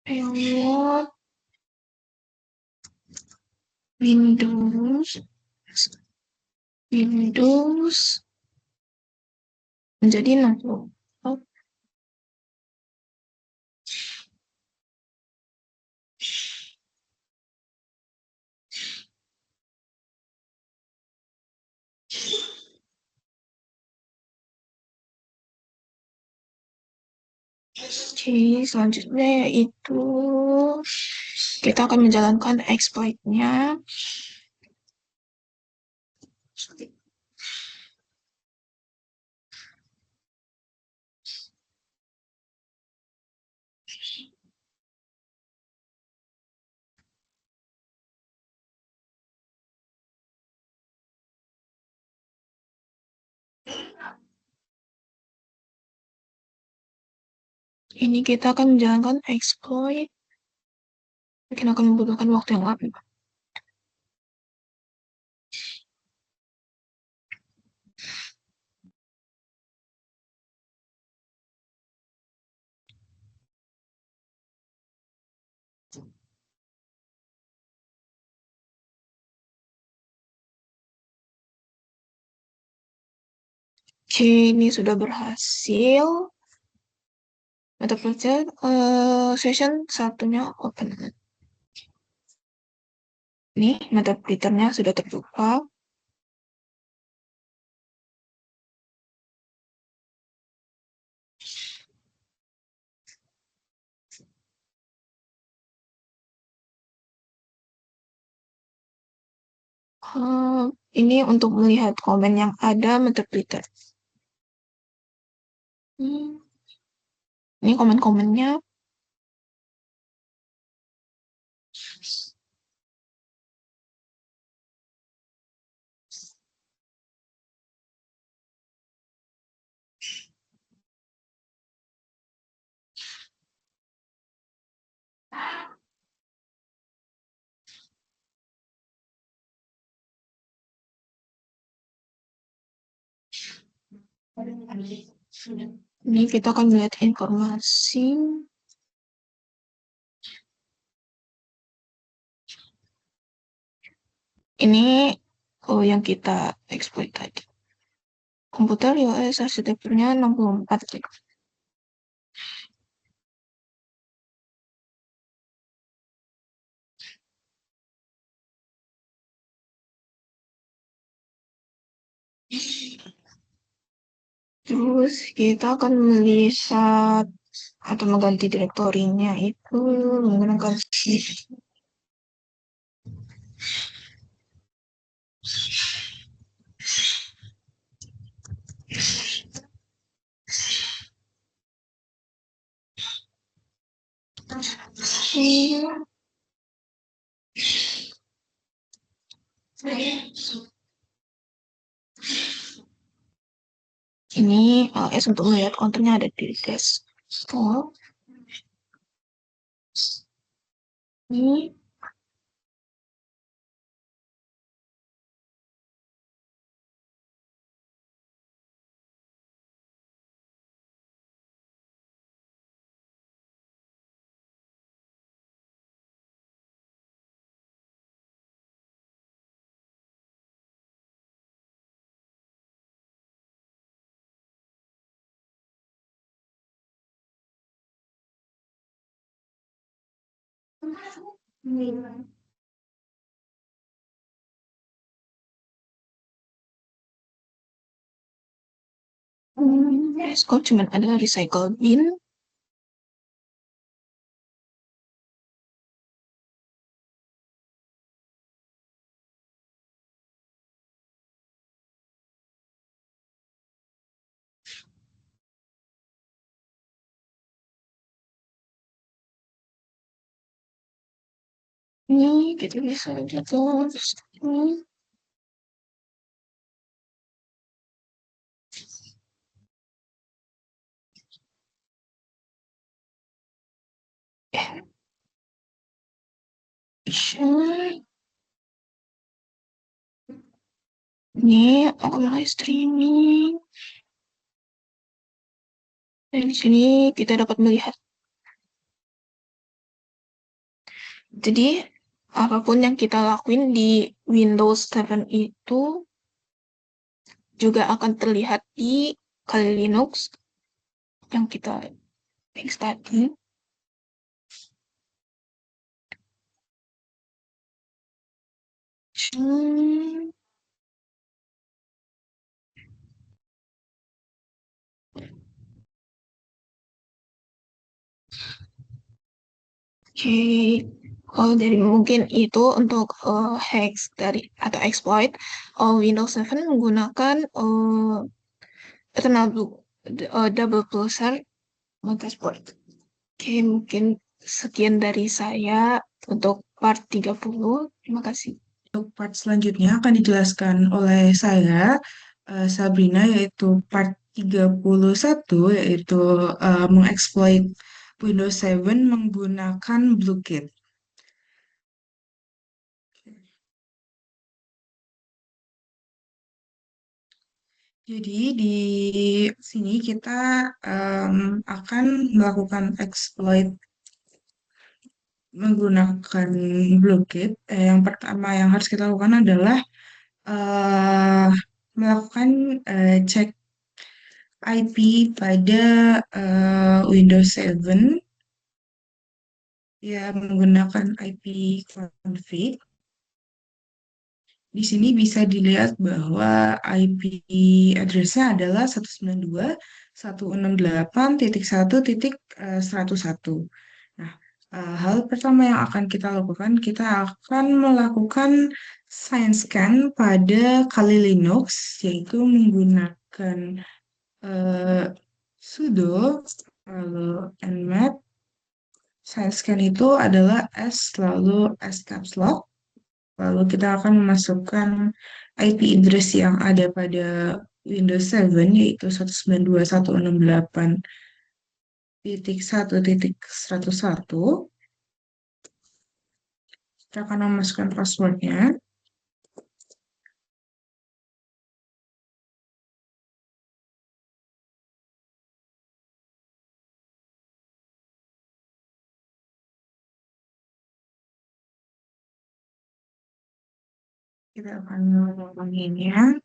Payload Windows menjadi 60. Oke, selanjutnya yaitu kita akan menjalankan exploit-nya. Ini kita akan menjalankan exploit. Mungkin akan membutuhkan waktu yang lama. Oke, ini sudah berhasil. Mata pelajaran session satunya open. Nih, mata pelajarannya sudah terbuka. Ini untuk melihat komen yang ada mata pelajaran. Ini komen-komennya. Ini kita akan melihat informasi. Ini yang kita exploit tadi. Komputer iOS arsitekturnya 64 GB. Terus kita akan melihat atau mengganti direktorinya itu menggunakan ini LS untuk melihat kontennya ada di desktop. Ini desktop cuma ada recycle bin. Ini kita bisa lihat ini. Ini aku mulai streaming. Dan di sini kita dapat melihat. Jadi apapun yang kita lakuin di Windows 7 itu juga akan terlihat di Kali Linux yang kita fix tadi. Oke, jadi mungkin itu untuk hacks dari atau exploit Windows 7 menggunakan internal double pulsar multisport. Oke, mungkin sekian dari saya untuk part 30. Terima kasih. Untuk part selanjutnya akan dijelaskan oleh saya, Sabrina, yaitu part 31, yaitu mengeksploit Windows 7 menggunakan BlueKit. Jadi di sini kita akan melakukan exploit menggunakan BlueKit. Yang pertama yang harus kita lakukan adalah melakukan cek IP pada Windows 7 ya menggunakan IP config. Di sini bisa dilihat bahwa IP address-nya adalah 192.168.1.101. Nah, hal pertama yang akan kita lakukan, kita akan melakukan scan pada Kali Linux, yaitu menggunakan eh, sudo lalu nmap. Scan itu adalah S lalu S caps lock. Lalu kita akan memasukkan IP address yang ada pada Windows 7 yaitu 192.168.1.101. Kita akan memasukkan passwordnya. Kita akan mengulanginya.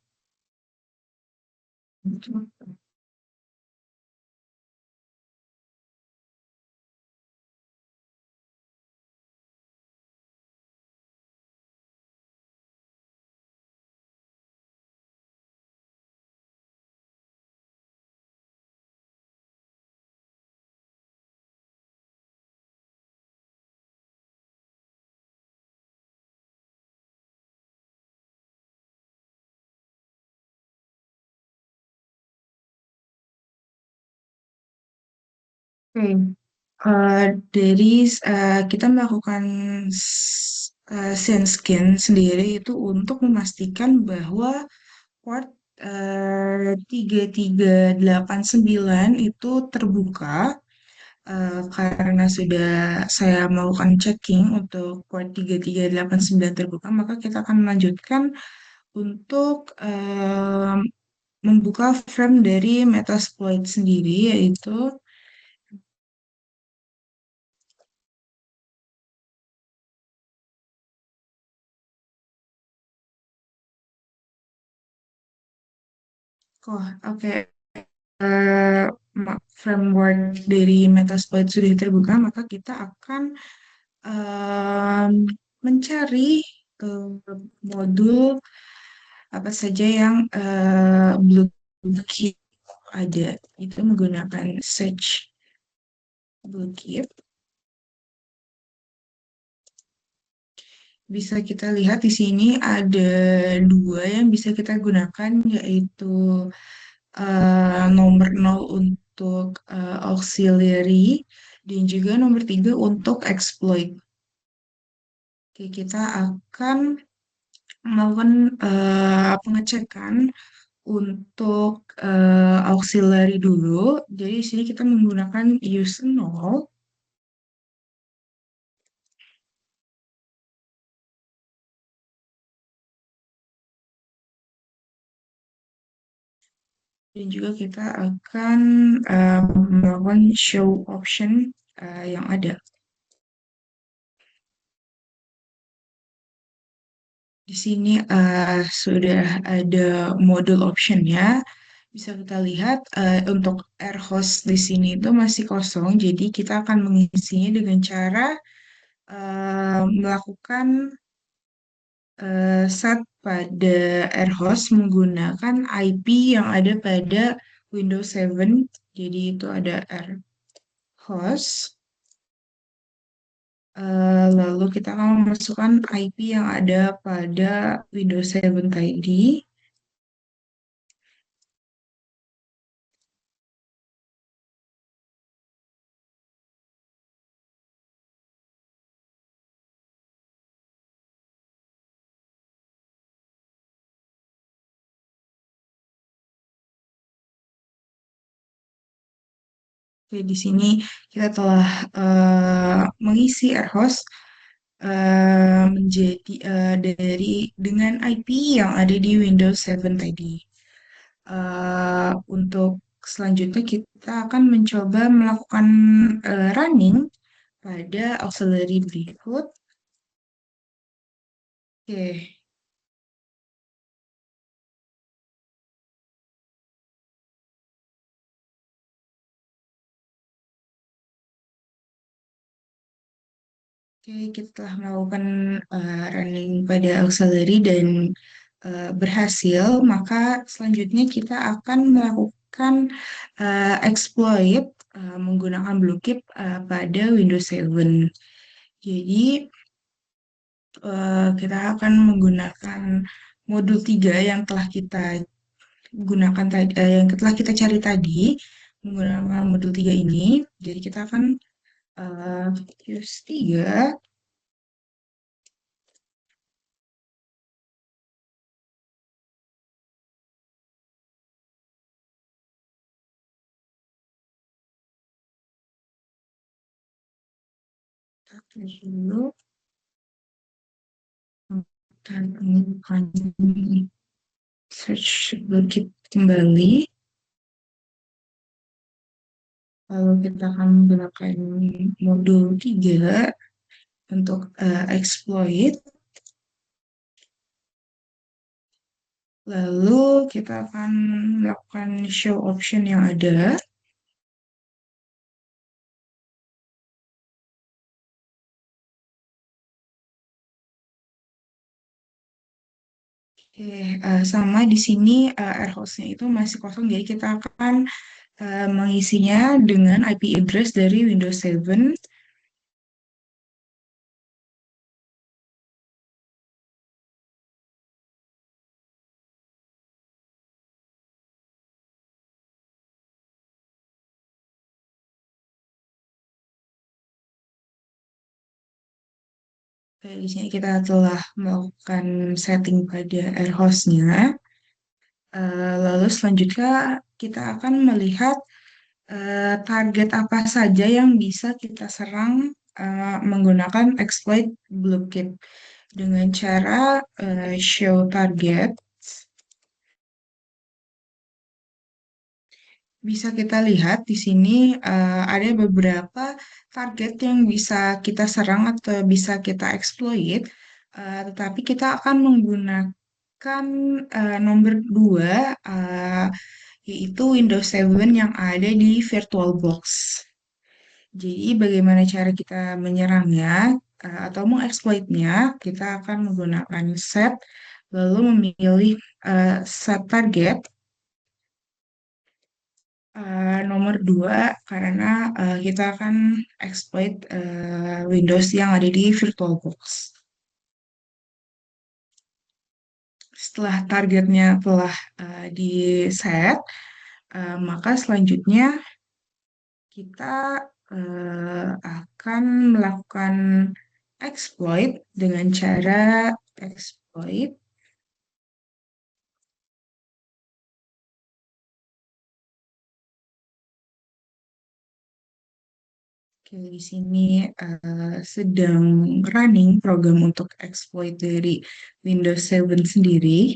Oke, dari kita melakukan scan sendiri itu untuk memastikan bahwa port 3389 itu terbuka. Karena sudah saya melakukan checking untuk port 3389 terbuka, maka kita akan melanjutkan untuk membuka frame dari Metasploit sendiri, yaitu oke. Framework dari Metasploit sudah terbuka, maka kita akan em, mencari modul apa saja yang Bluekit ada. Itu menggunakan search Bluekit. Bisa kita lihat di sini ada dua yang bisa kita gunakan, yaitu nomor 0 untuk auxiliary dan juga nomor 3 untuk exploit. Oke, kita akan melakukan pengecekan untuk auxiliary dulu. Jadi di sini kita menggunakan use 0. Dan juga kita akan melakukan show option yang ada. Di sini sudah ada modul optionnya. Bisa kita lihat untuk air host di sini itu masih kosong. Jadi kita akan mengisinya dengan cara melakukan set pada air host menggunakan IP yang ada pada Windows 7. Jadi itu ada air host. Lalu kita akan memasukkan IP yang ada pada Windows 7 tadi. Oke, di sini kita telah mengisi air host menjadi dengan IP yang ada di Windows 7 tadi. Untuk selanjutnya kita akan mencoba melakukan running pada auxiliary berikut. Oke, Oke, kita telah melakukan running pada auxiliary dan berhasil, maka selanjutnya kita akan melakukan exploit menggunakan Bluecube pada Windows 7. Jadi kita akan menggunakan modul 3 yang telah kita gunakan tadi, yang telah kita cari tadi menggunakan modul 3 ini. Jadi kita akan uh, use 3. Terus dulu dan akan search Bluecube kembali. Lalu kita akan menggunakan modul 3 untuk exploit. Lalu kita akan melakukan show option yang ada. Oke, sama di sini air hostnya itu masih kosong, jadi kita akan mengisinya dengan IP address dari Windows 7. Di sini kita telah melakukan setting pada air hostnya. Lalu selanjutnya kita akan melihat target apa saja yang bisa kita serang menggunakan exploit Bluecube dengan cara show target. Bisa kita lihat di sini ada beberapa target yang bisa kita serang atau bisa kita exploit, tetapi kita akan menggunakan nomor 2, yaitu Windows 7 yang ada di VirtualBox. Jadi bagaimana cara kita menyerangnya atau mengeksploitnya, kita akan menggunakan set, lalu memilih set target. Nomor 2 karena kita akan exploit Windows yang ada di VirtualBox. Setelah targetnya telah di set, maka selanjutnya kita akan melakukan exploit dengan cara exploit. Oke, di sini sedang running program untuk exploit dari Windows 7 sendiri.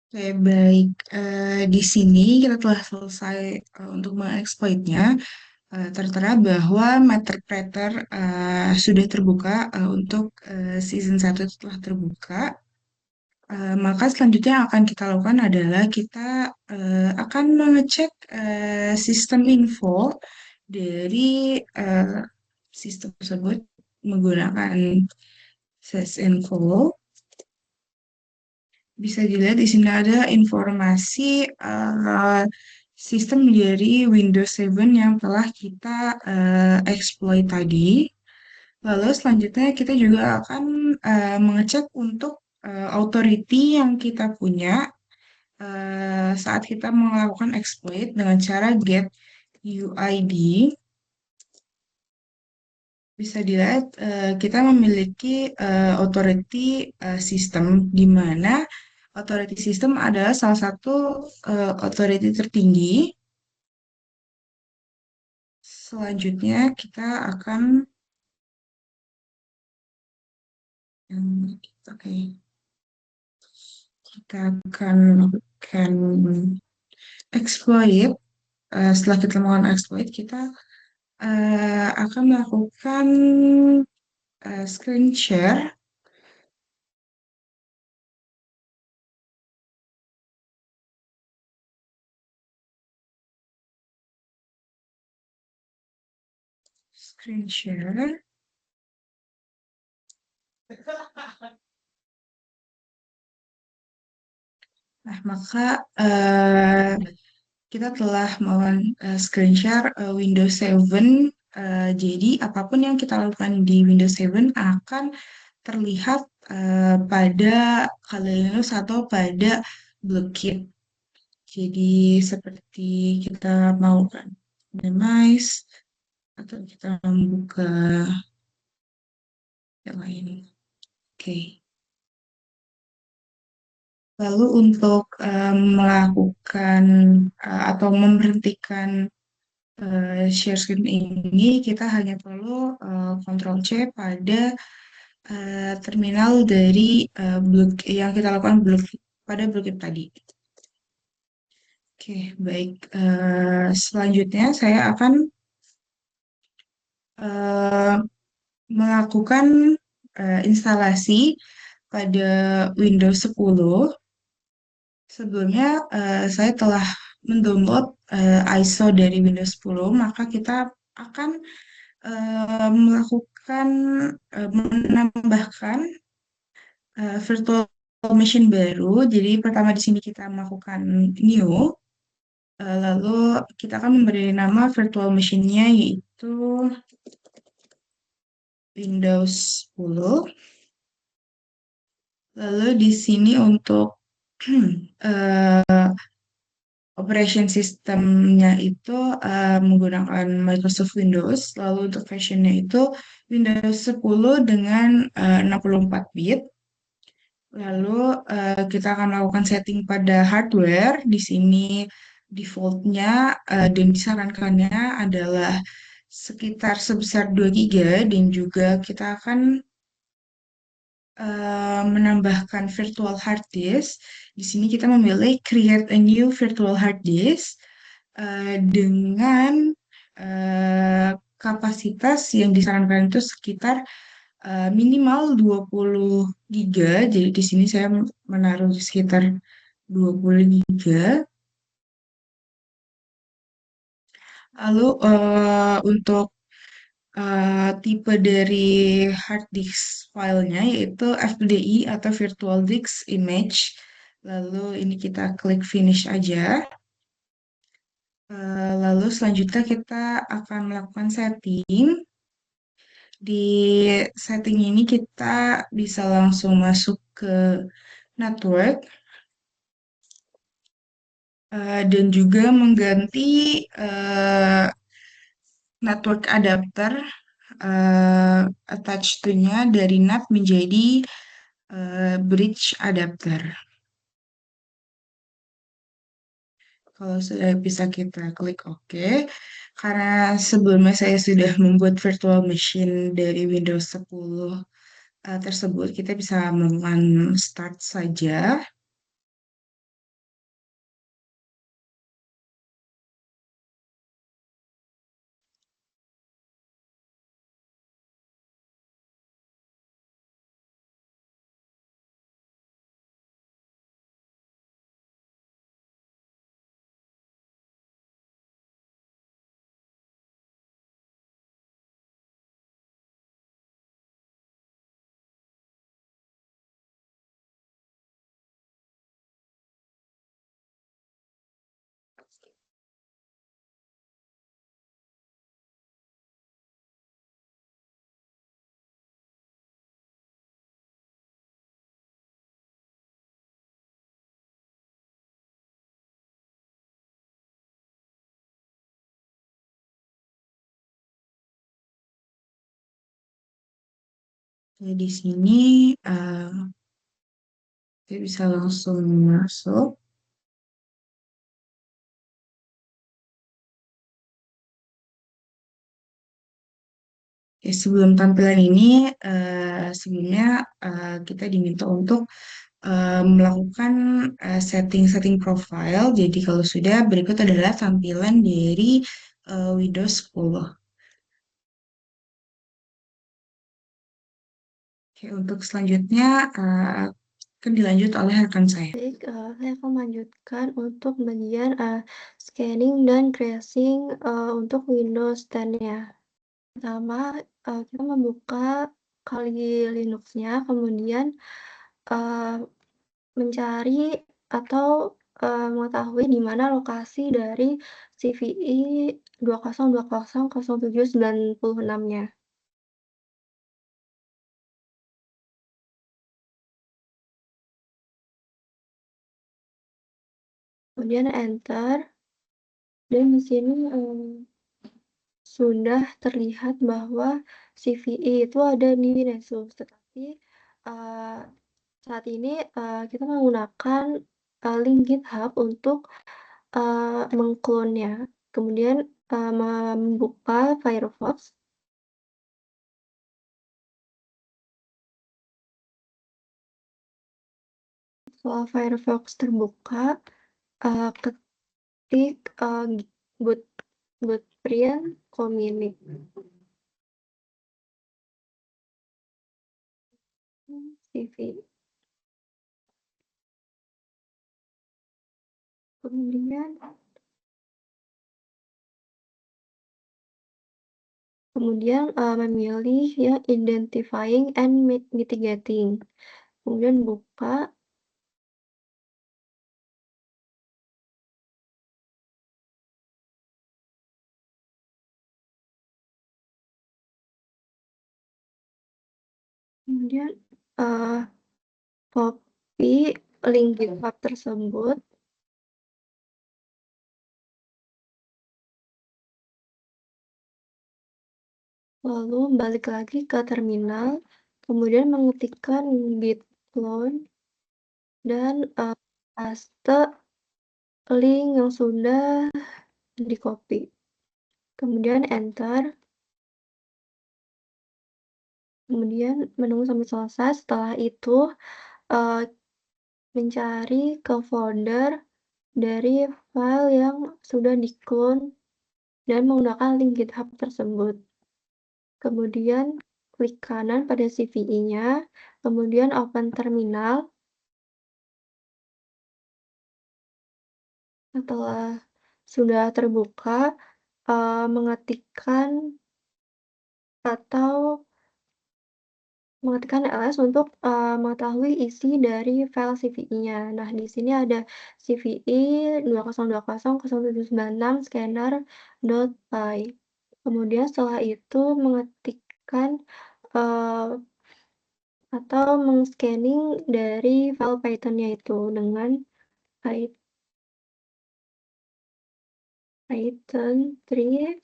Oke, baik. Di sini kita telah selesai untuk mengeksploitnya. Tertera bahwa Metacrater sudah terbuka untuk season 1 telah terbuka. Maka selanjutnya yang akan kita lakukan adalah kita akan mengecek sistem info dari eh, sistem tersebut menggunakan sysinfo. Bisa dilihat di sini ada informasi sistem dari Windows 7 yang telah kita exploit tadi. Lalu selanjutnya kita juga akan mengecek untuk authority yang kita punya saat kita melakukan exploit dengan cara get UID. Bisa dilihat kita memiliki authority system di mana authority system adalah salah satu authority tertinggi. Selanjutnya kita akan oke, kita akan melakukan exploit. Setelah kita melakukan exploit, kita akan melakukan screen share. Screen share. Nah, maka kita telah melakukan screen share Windows 7. Jadi, apapun yang kita lakukan di Windows 7 akan terlihat pada kali Linux atau pada Blockit. Jadi, seperti kita melakukan minimize atau kita membuka yang lain. Oke. Lalu untuk melakukan atau memberhentikan share screen ini, kita hanya perlu Ctrl C pada terminal dari yang kita lakukan pada Blockit tadi. Oke, baik. Selanjutnya saya akan melakukan instalasi pada Windows 10. Sebelumnya saya telah mendownload ISO dari Windows 10, maka kita akan melakukan menambahkan virtual machine baru. Jadi pertama di sini kita melakukan new, lalu kita akan memberi nama virtual machine-nya yaitu Windows 10. Lalu di sini untuk operation systemnya itu menggunakan Microsoft Windows, lalu untuk versionnya itu Windows 10 dengan 64 bit. Lalu kita akan melakukan setting pada hardware. Di sini defaultnya dan disarankannya adalah sekitar sebesar 2 GB dan juga kita akan menambahkan virtual hard disk. Di sini kita memilih create a new virtual hard disk dengan kapasitas yang disarankan itu sekitar minimal 20 GB. Jadi di sini saya menaruh sekitar 20 GB. Lalu untuk tipe dari hard disk filenya yaitu FDI atau Virtual Disk Image. Lalu ini kita klik finish aja. Lalu selanjutnya kita akan melakukan setting. Di setting ini kita bisa langsung masuk ke network dan juga mengganti network adapter attached to-nya dari NAT menjadi bridge adapter. Kalau sudah bisa kita klik OK. Karena sebelumnya saya sudah membuat virtual machine dari Windows 10 tersebut, kita bisa melakukan start saja. Jadi di sini saya bisa langsung masuk. Ya, sebelum tampilan ini, sebelumnya kita diminta untuk melakukan setting-setting profile. Jadi kalau sudah, berikut adalah tampilan dari Windows 10. Oke, untuk selanjutnya akan dilanjut oleh rekan saya. Baik, saya akan melanjutkan untuk bagian scanning dan tracing untuk Windows 10-nya. Pertama, kita membuka Kali Linux-nya, kemudian mencari atau mengetahui di mana lokasi dari CVE 20200796-nya. Kemudian enter, dan di sini sudah terlihat bahwa CVE itu ada di Nessus, tetapi saat ini kita menggunakan link GitHub untuk mengklonnya. Kemudian membuka Firefox. Setelah Firefox terbuka, ketik bootprint community. CV. Kemudian memilih yang identifying and mitigating. Kemudian buka. Kemudian copy link GitHub tersebut. Lalu balik lagi ke terminal, kemudian mengetikkan git clone dan paste link yang sudah di copy. Kemudian enter. Kemudian menunggu sampai selesai. Setelah itu mencari ke folder dari file yang sudah di-clone dan menggunakan link GitHub tersebut. Kemudian klik kanan pada CVE-nya, kemudian open terminal. Setelah sudah terbuka, mengetikkan ls untuk mengetahui isi dari file CVE-nya. Nah, di sini ada CVE 20200796 scanner.py. Kemudian setelah itu mengetikkan atau meng-scanning dari file Python-nya itu dengan Python 3.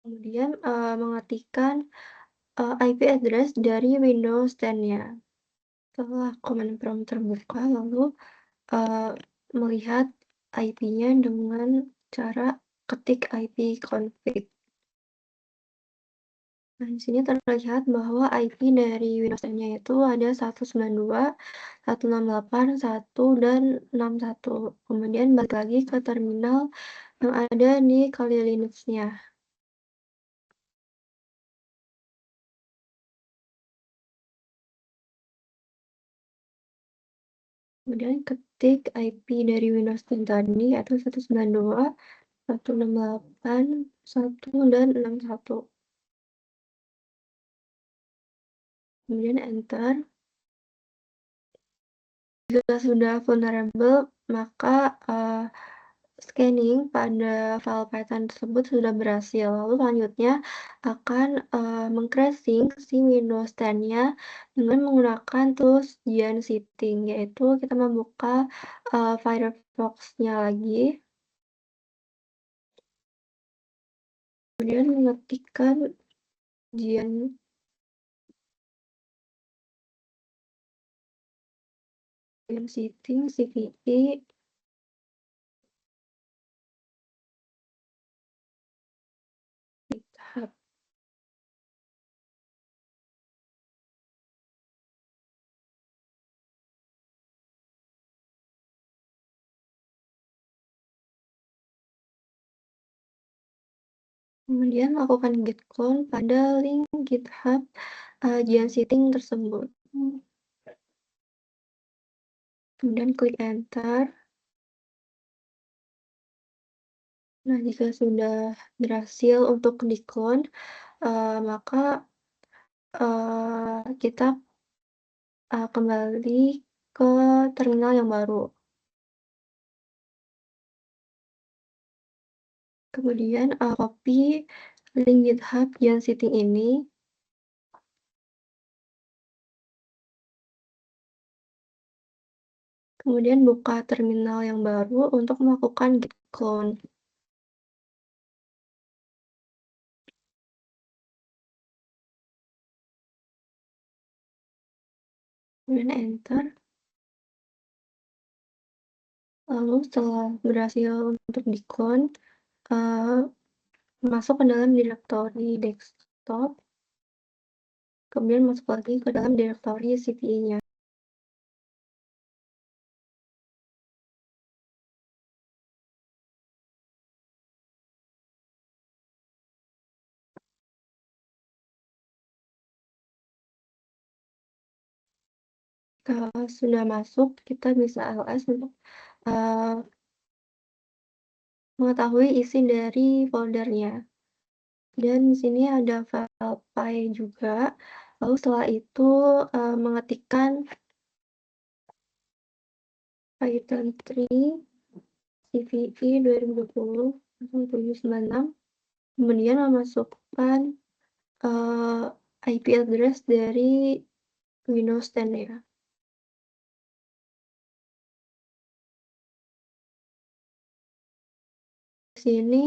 Kemudian mengetikkan IP address dari Windows 10-nya. Setelah command prompt terbuka, lalu melihat IP-nya dengan cara ketik ipconfig. Nah, di sini terlihat bahwa IP dari Windows 10-nya itu ada 192.168.1 dan 61. Kemudian balik lagi ke terminal yang ada di Kali Linux-nya. Kemudian ketik IP dari Windows 10 tadi, yaitu 192.168.1 dan 61. kemudian enter. Jika sudah vulnerable, maka scanning pada file Python tersebut sudah berhasil. Lalu selanjutnya akan meng-crashing si Windows 10-nya dengan menggunakan tools Sitting, yaitu kita membuka Firefox-nya lagi, kemudian mengetikkan Sitting CVE GitHub. Kemudian lakukan git clone pada link GitHub Sitting tersebut. Kemudian klik enter. Nah, jika sudah berhasil untuk di-clone, maka kita kembali ke terminal yang baru. Kemudian copy link GitHub Sitting ini. Kemudian buka terminal yang baru untuk melakukan git clone. Kemudian enter. Lalu setelah berhasil untuk di-clone, masuk ke dalam direktori desktop, kemudian masuk lagi ke dalam direktori CVE-nya. Kalau sudah masuk, kita bisa ls untuk mengetahui isi dari foldernya. Dan di sini ada file py juga. Lalu setelah itu mengetikkan Python 3 CVE 2020-796, kemudian memasukkan IP address dari Windows 10 ya. Di sini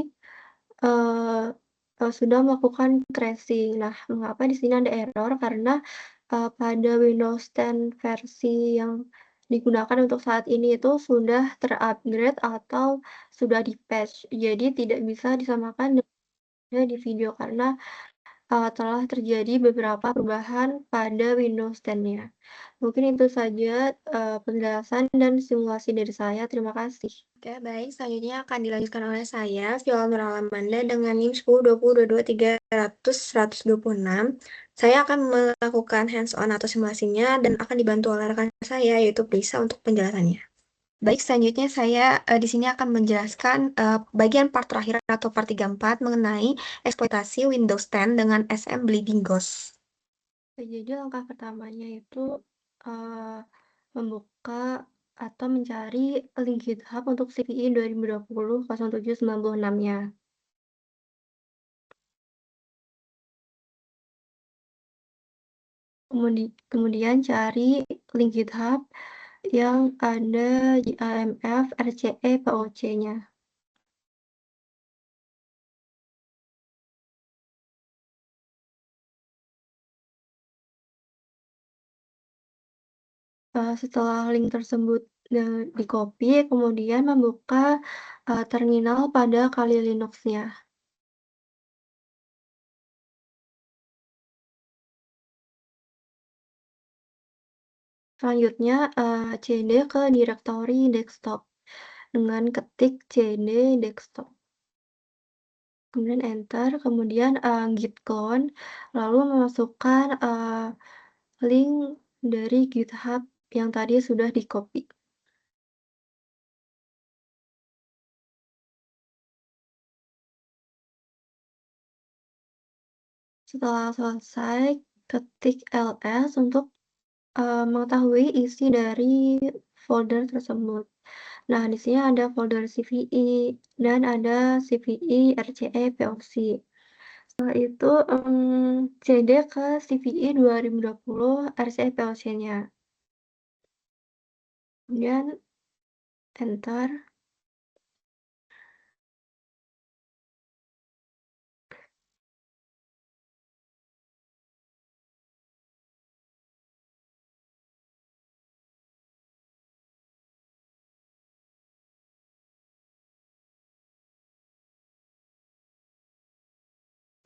sudah melakukan crashing. Nah, mengapa di sini ada error? Karena pada Windows 10 versi yang digunakan untuk saat ini itu sudah terupgrade atau sudah di-patch. Jadi tidak bisa disamakan dengan di video karena telah terjadi beberapa perubahan pada Windows 10-nya. Mungkin itu saja penjelasan dan simulasi dari saya. Terima kasih. Oke, baik. Selanjutnya akan dilanjutkan oleh saya, Viola Nur Alamanda, dengan NIM 10.20.22.300.126. Saya akan melakukan hands-on atau simulasinya dan akan dibantu oleh rekan saya, yaitu Prisa, untuk penjelasannya. Baik, selanjutnya saya di sini akan menjelaskan bagian part terakhir atau part 34 mengenai eksploitasi Windows 10 dengan SM Bleeding Ghost. Jadi langkah pertamanya itu membuka atau mencari link GitHub untuk CVE 2020-0796-nya. Kemudian cari link GitHub yang ada di AMF RCE POC-nya. Setelah link tersebut di-copy, kemudian membuka terminal pada Kali Linux-nya. Selanjutnya cd ke direktori desktop dengan ketik cd desktop. Kemudian enter, kemudian git clone, lalu memasukkan link dari GitHub yang tadi sudah di-copy. Setelah selesai, ketik ls untuk mengetahui isi dari folder tersebut. Nah, di sini ada folder CVE dan ada CVE, RCE, VOC. Setelah itu CD ke CVE 2020 RCE VOC-nya. Kemudian enter.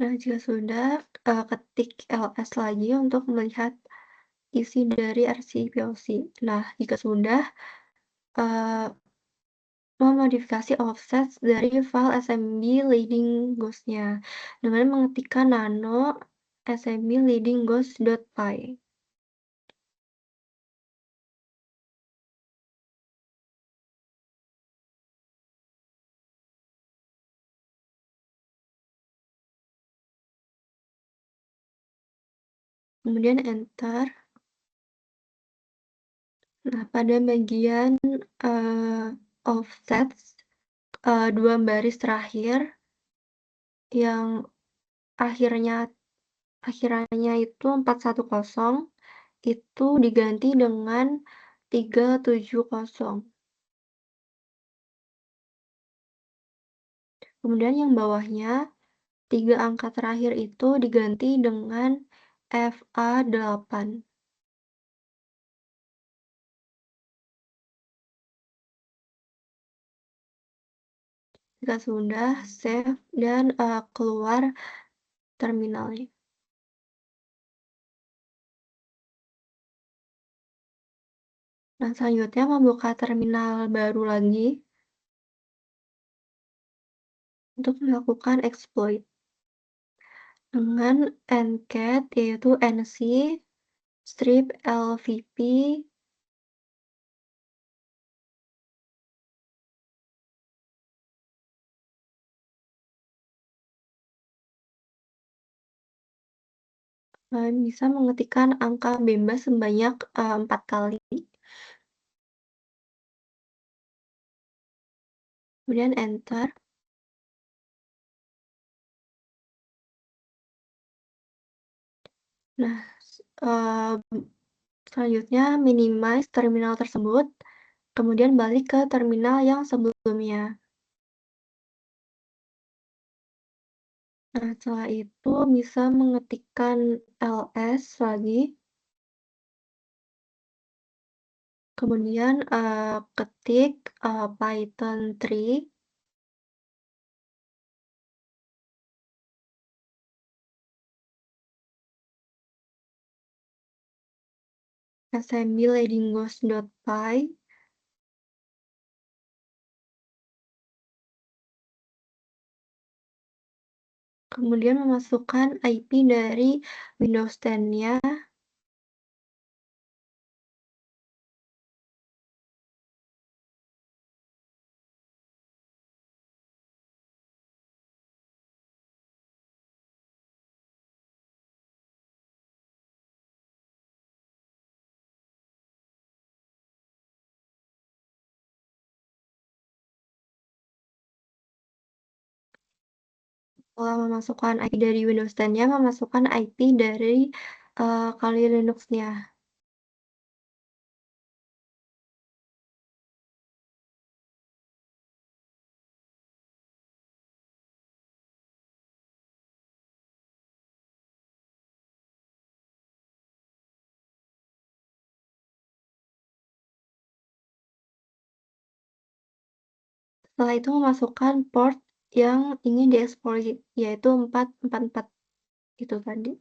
Nah, jika sudah, ketik ls lagi untuk melihat isi dari RCE VOC. Nah, jika sudah, memodifikasi offset dari file SMB leading ghost-nya dengan mengetikkan nano smb leading ghost.py. Kemudian enter. Nah, pada bagian offset 2 baris terakhir yang akhirannya itu 410 itu diganti dengan 370. Kemudian yang bawahnya 3 angka terakhir itu diganti dengan FA8. Jika sudah, save dan keluar terminalnya. Nah, selanjutnya membuka terminal baru lagi untuk melakukan exploit dengan ncat yaitu nc strip lvp bisa mengetikkan angka bebas sebanyak 4 kali. Kemudian enter. Nah, selanjutnya minimize terminal tersebut, kemudian balik ke terminal yang sebelumnya. Nah, setelah itu bisa mengetikkan ls lagi. Kemudian ketik Python 3. Assembly leading ghost.py. Kemudian memasukkan IP dari Windows 10-nya. Setelah memasukkan IP dari Windows 10-nya, memasukkan IP dari Kali Linux-nya. Setelah itu memasukkan port yang ingin dieksploit, yaitu 444 itu tadi.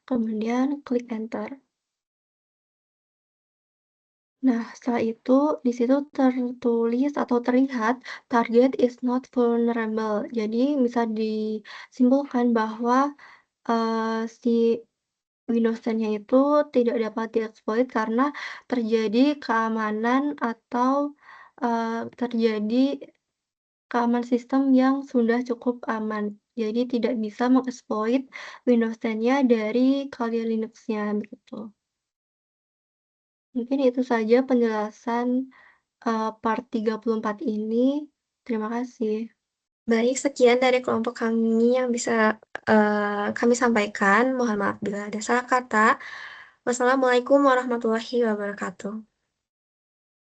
Kemudian klik enter. Nah, setelah itu di situ tertulis atau terlihat target is not vulnerable. Jadi bisa disimpulkan bahwa si Windows 10-nya itu tidak dapat dieksploit karena terjadi keamanan atau terjadi keamanan sistem yang sudah cukup aman. Jadi tidak bisa mengeksploit Windows 10-nya dari Kali Linux-nya begitu. Mungkin itu saja penjelasan part 34 ini. Terima kasih. Baik, sekian dari kelompok kami yang bisa kami sampaikan. Mohon maaf bila ada salah kata. Wassalamualaikum warahmatullahi wabarakatuh.